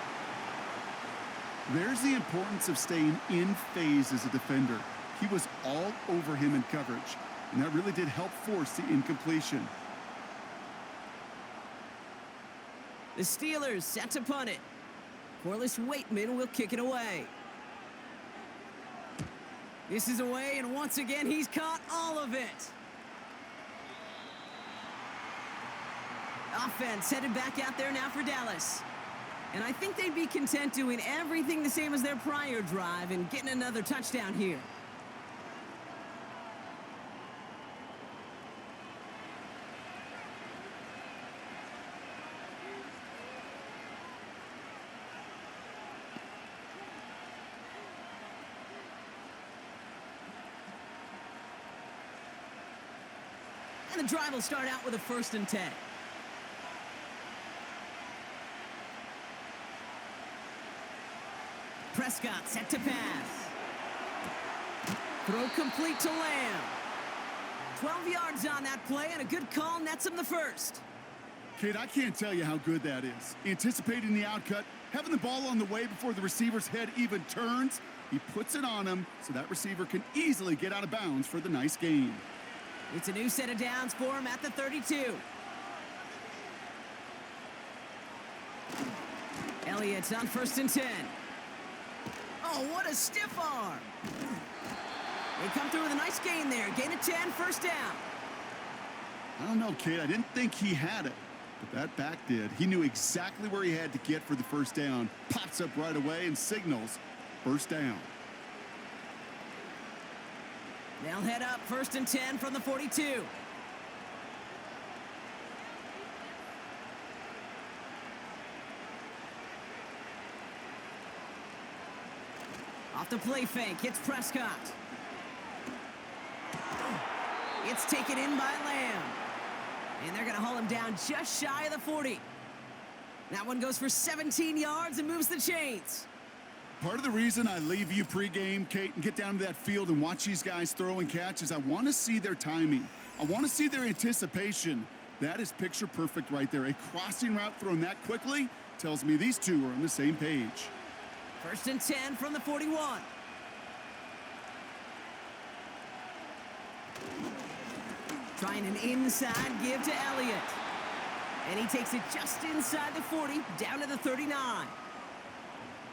There's the importance of staying in phase as a defender. He was all over him in coverage, and that really did help force the incompletion. The Steelers set to punt it. Corliss Waitman will kick it away. This is away, and once again, he's caught all of it. Offense headed back out there now for Dallas. And I think they'd be content doing everything the same as their prior drive and getting another touchdown here. And the drive will start out with a 1st and 10. Prescott set to pass. Throw complete to Lamb. 12 yards on that play, and a good call nets him the 1st. Kate, I can't tell you how good that is. Anticipating the outcut, having the ball on the way before the receiver's head even turns. He puts it on him so that receiver can easily get out of bounds for the nice gain. It's a new set of downs for him at the 32. Elliott's on 1st and 10. Oh, what a stiff arm. They come through with a nice gain there. Gain of 10, 1st down. I don't know, Kate. I didn't think he had it, but that back did. He knew exactly where he had to get for the 1st down. Pops up right away and signals 1st down. They'll head up 1st and 10 from the 42. Off the play fake, it's Prescott. It's taken in by Lamb. And they're going to haul him down just shy of the 40. That one goes for 17 yards and moves the chains. Part of the reason I leave you pregame, Kate, and get down to that field and watch these guys throw and catch is I want to see their timing. I want to see their anticipation. That is picture perfect right there. A crossing route thrown that quickly tells me these two are on the same page. 1st and 10 from the 41. Trying an inside give to Elliott. And he takes it just inside the 40, down to the 39.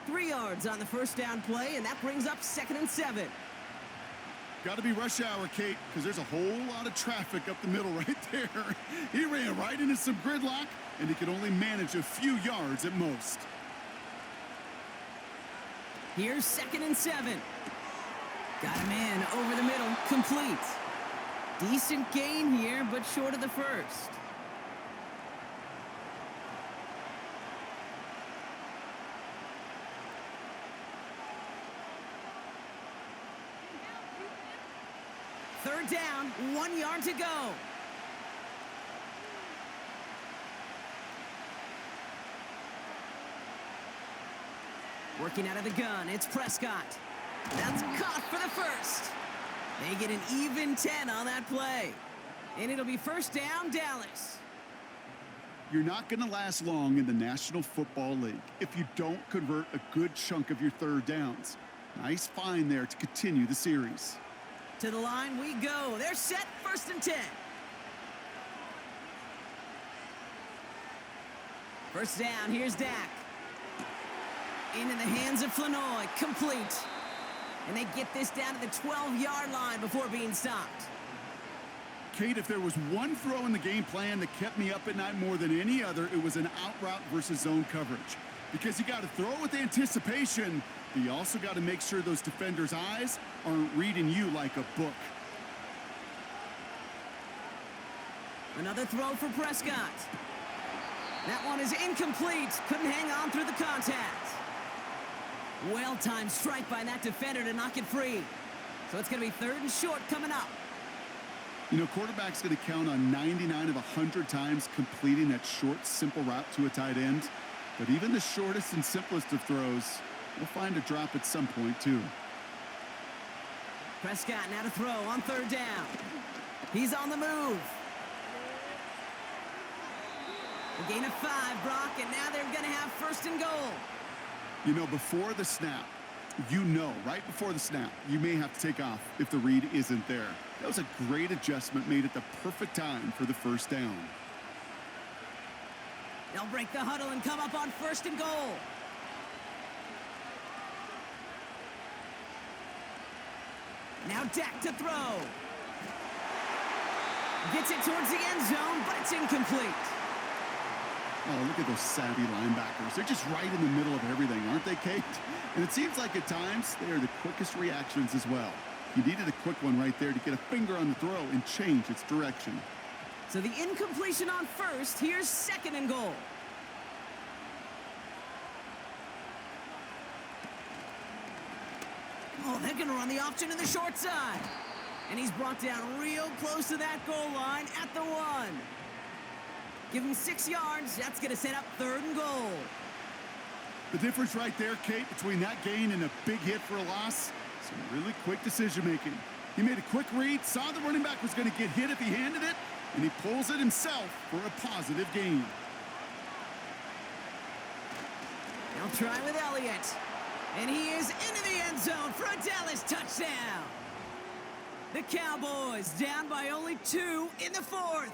3 yards on the first down play, and that brings up 2nd and 7. Got to be rush hour, Kate, because there's a whole lot of traffic up the middle right there. He ran right into some gridlock, and he could only manage a few yards at most. Here's 2nd and 7. Got him in over the middle, complete. Decent gain here, but short of the first. Third down, 1 yard to go. Working out of the gun, it's Prescott. That's caught for the first. They get an even 10 on that play. And it'll be 1st down, Dallas. You're not going to last long in the National Football League if you don't convert a good chunk of your third downs. Nice find there to continue the series. To the line we go. They're set, 1st and 10. First down, here's Dak. Into the hands of Flanoy, complete. And they get this down to the 12-yard line before being stopped. Kate, if there was one throw in the game plan that kept me up at night more than any other, it was an out route versus zone coverage. Because you got to throw with anticipation, but you also got to make sure those defenders' eyes aren't reading you like a book. Another throw for Prescott. That one is incomplete. Couldn't hang on through the contact. Well-timed strike by that defender to knock it free. So it's going to be 3rd and short coming up. You know, quarterback's going to count on 99 of 100 times completing that short, simple route to a tight end. But even the shortest and simplest of throws will find a drop at some point, too. Prescott now to throw on 3rd down. He's on the move. A gain of 5, Brock, and now they're going to have 1st and goal. You know, before the snap, right before the snap, you may have to take off if the read isn't there. That was a great adjustment made at the perfect time for the 1st down. They'll break the huddle and come up on 1st and goal. Now Dak to throw. Gets it towards the end zone, but it's incomplete. Oh, look at those savvy linebackers. They're just right in the middle of everything, aren't they, Kate? And it seems like at times they are the quickest reactions as well. You needed a quick one right there to get a finger on the throw and change its direction. So the incompletion on 1st. Here's 2nd and goal. Oh, they're going to run the option to the short side. And he's brought down real close to that goal line at the 1. Give him 6 yards. That's going to set up 3rd and goal. The difference right there, Kate, between that gain and a big hit for a loss, some really quick decision-making. He made a quick read, saw the running back was going to get hit if he handed it, and he pulls it himself for a positive gain. They'll try with Elliott. And he is into the end zone for a Dallas touchdown. The Cowboys down by only 2 in the 4th.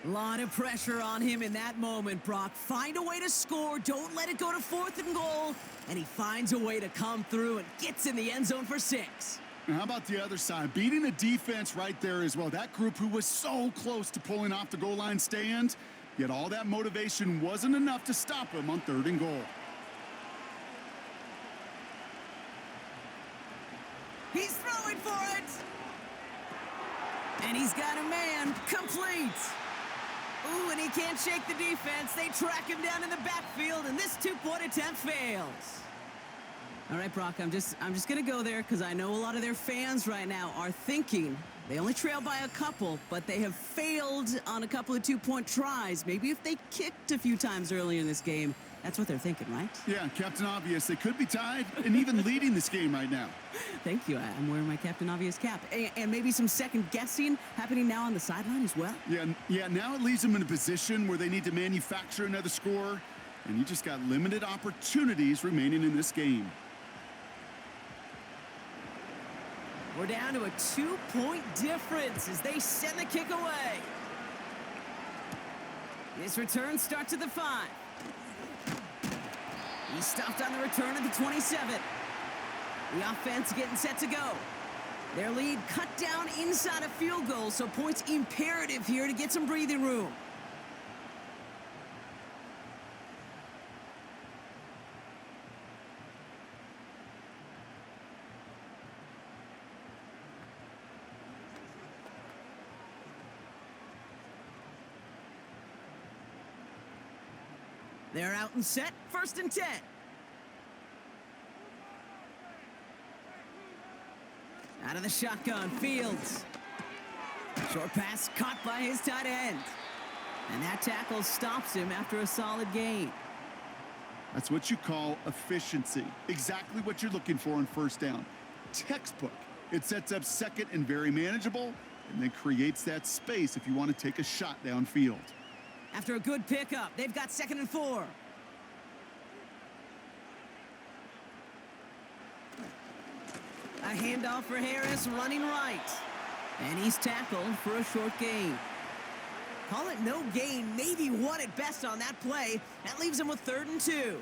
A lot of pressure on him in that moment, Brock. Find a way to score. Don't let it go to 4th and goal. And he finds a way to come through and gets in the end zone for 6. And how about the other side? Beating the defense right there as well. That group who was so close to pulling off the goal line stand, yet all that motivation wasn't enough to stop him on 3rd and goal. He's throwing for it. And he's got a man complete. Ooh, and he can't shake the defense. They track him down in the backfield, and this two-point attempt fails. All right, Brock, I'm just going to go there because I know a lot of their fans right now are thinking they only trail by a couple, but they have failed on a couple of two-point tries. Maybe if they kicked a few times earlier in this game, that's what they're thinking, right? Yeah, Captain Obvious. They could be tied and even leading this game right now. Thank you. I'm wearing my Captain Obvious cap. And maybe some second guessing happening now on the sideline as well. Yeah, now it leaves them in a position where they need to manufacture another score, and you just got limited opportunities remaining in this game. We're down to a two-point difference as they send the kick away. His return starts at the 5. He stopped on the return at the 27. The offense getting set to go. Their lead cut down inside a field goal, so points imperative here to get some breathing room. They're out and set, 1st and 10. Out of the shotgun, Fields. Short pass caught by his tight end. And that tackle stops him after a solid gain. That's what you call efficiency. Exactly what you're looking for on 1st down. Textbook. It sets up 2nd and very manageable, and then creates that space if you want to take a shot downfield. After a good pickup, they've got 2nd and 4. A handoff for Harris, running right. And he's tackled for a short gain. Call it no gain, maybe 1 at best on that play. That leaves him with 3rd and 2.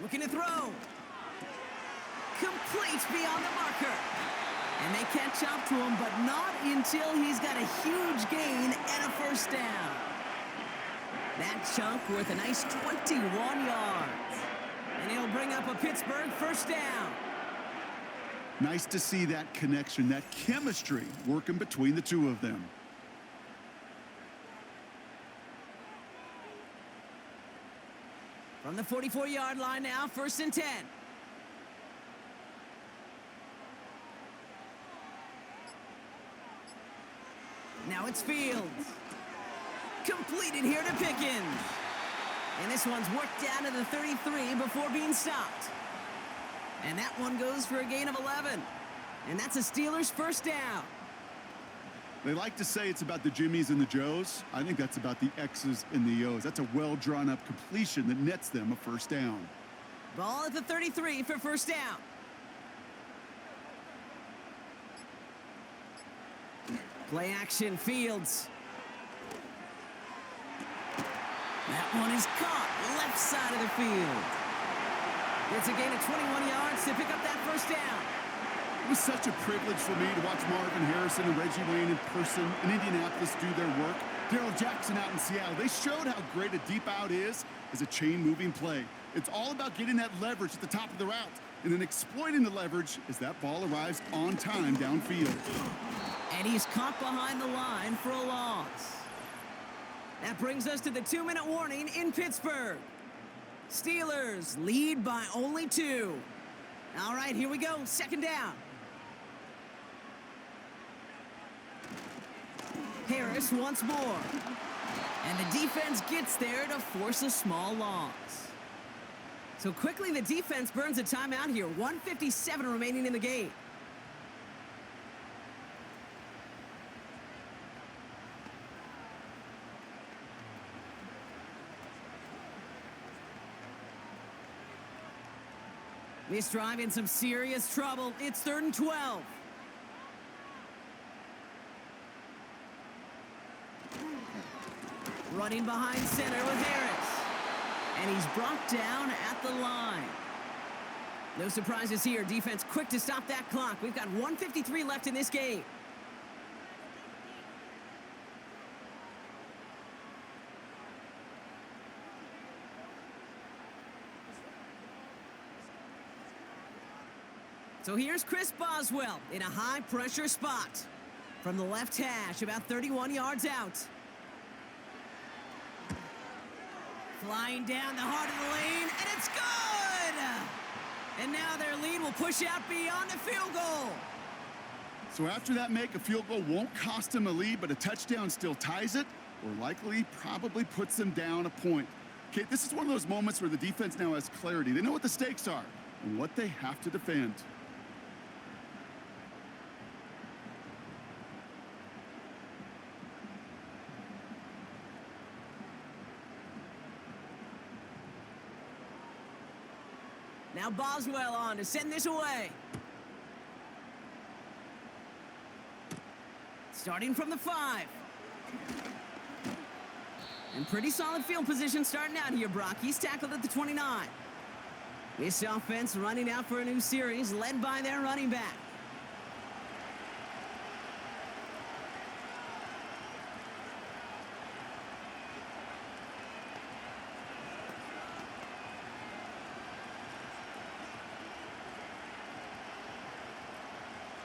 Looking to throw. Completes beyond the marker. And they catch up to him, but not until he's got a huge gain and a 1st down. That chunk worth a nice 21 yards. And he'll bring up a Pittsburgh 1st down. Nice to see that connection, that chemistry working between the two of them. From the 44-yard line now, 1st and 10. Now it's Fields. Completed here to Pickens. And this one's worked down to the 33 before being stopped. And that one goes for a gain of 11. And that's a Steelers 1st down. They like to say it's about the Jimmies and the Joes. I think that's about the X's and the O's. That's a well-drawn-up completion that nets them a 1st down. Ball at the 33 for 1st down. Play action, Fields. That one is caught left side of the field. It's a gain of 21 yards to pick up that 1st down. It was such a privilege for me to watch Marvin Harrison and Reggie Wayne in person in Indianapolis do their work. Darrell Jackson out in Seattle. They showed how great a deep out is as a chain-moving play. It's all about getting that leverage at the top of the route and then exploiting the leverage as that ball arrives on time downfield. And he's caught behind the line for a loss. That brings us to the 2-minute warning in Pittsburgh. Steelers lead by only 2. All right, here we go. 2nd down. Harris once more. And the defense gets there to force a small loss. So quickly the defense burns a timeout here. 1:57 remaining in the game. This drive in some serious trouble. It's 3rd and 12. Running behind center with Harris. And he's brought down at the line. No surprises here. Defense quick to stop that clock. We've got 1:53 left in this game. So here's Chris Boswell in a high-pressure spot. From the left hash, about 31 yards out. Flying down the heart of the lane, and it's good! And now their lead will push out beyond the field goal. So after that make, a field goal won't cost them a lead, but a touchdown still ties it, or likely probably puts them down a point. Okay, this is one of those moments where the defense now has clarity. They know what the stakes are and what they have to defend. Now Boswell on to send this away. Starting from the 5. And pretty solid field position starting out here, Brock. He's tackled at the 29. This offense running out for a new series, led by their running back.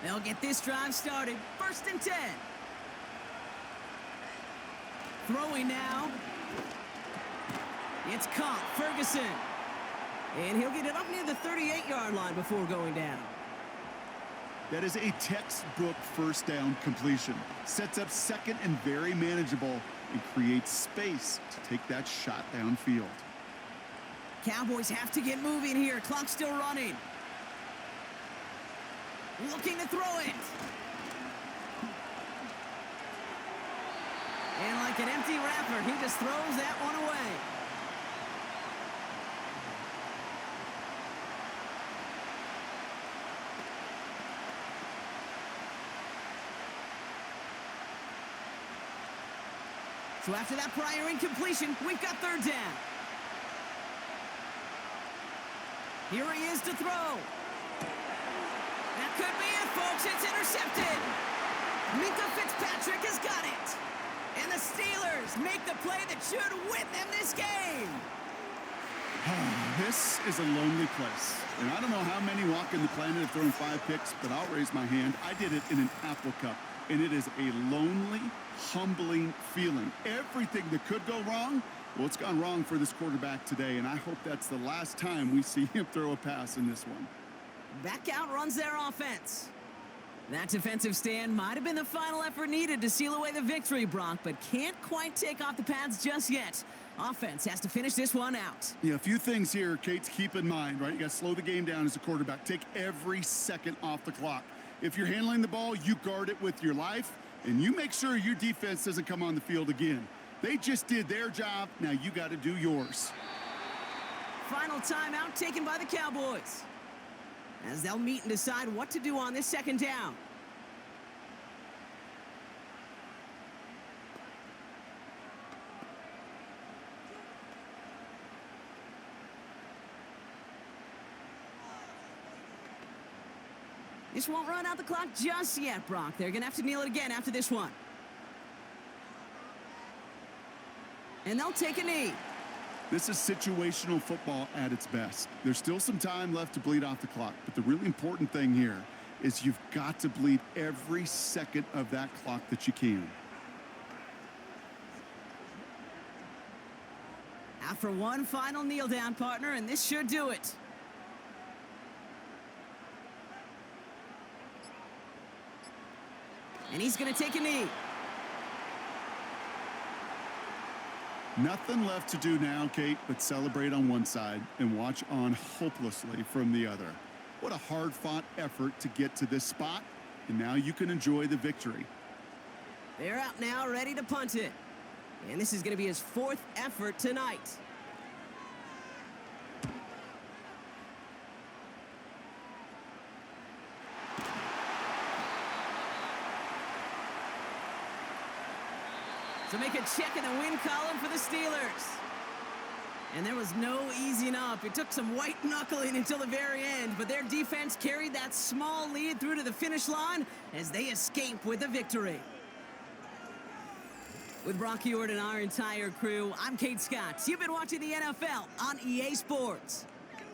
They'll get this drive started. 1st and 10. Throwing now. It's caught. Ferguson. And he'll get it up near the 38-yard line before going down. That is a textbook first down completion. Sets up second and very manageable and creates space to take that shot downfield. Cowboys have to get moving here. Clock's still running. Looking to throw it. And like an empty wrapper, he just throws that one away. So after that prior incompletion, we've got 3rd down. Here he is to throw. That could be it, folks. It's intercepted. Minka Fitzpatrick has got it. And the Steelers make the play that should win them this game. This is a lonely place. And I don't know how many walking the planet have thrown 5 picks, but I'll raise my hand. I did it in an Apple Cup. And it is a lonely, humbling feeling. Everything that could go wrong, well, it's gone wrong for this quarterback today. And I hope that's the last time we see him throw a pass in this one. Back out runs their offense. That defensive stand might have been the final effort needed to seal away the victory, Brock, but can't quite take off the pads just yet. Offense has to finish this one out. Yeah, a few things here, Kate, to keep in mind, right? You got to slow the game down as a quarterback. Take every second off the clock. If you're handling the ball, you guard it with your life, and you make sure your defense doesn't come on the field again. They just did their job. Now you got to do yours. Final timeout taken by the Cowboys, as they'll meet and decide what to do on this 2nd down. This won't run out the clock just yet, Brock. They're going to have to kneel it again after this one. And they'll take a knee. This is situational football at its best. There's still some time left to bleed off the clock, but the really important thing here is you've got to bleed every second of that clock that you can. After one final kneel down, partner, and this should do it. And he's going to take a knee. Nothing left to do now, Kate, but celebrate on one side and watch on hopelessly from the other. What a hard-fought effort to get to this spot, and now you can enjoy the victory. They're out now, ready to punt it. And this is going to be his 4th effort tonight. So make a check in the win column for the Steelers. And there was no easing up. It took some white knuckling until the very end, but their defense carried that small lead through to the finish line as they escape with a victory. With Brock Heward and our entire crew, I'm Kate Scott. You've been watching the NFL on EA Sports.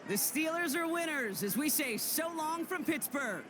The Steelers are winners as we say so long from Pittsburgh.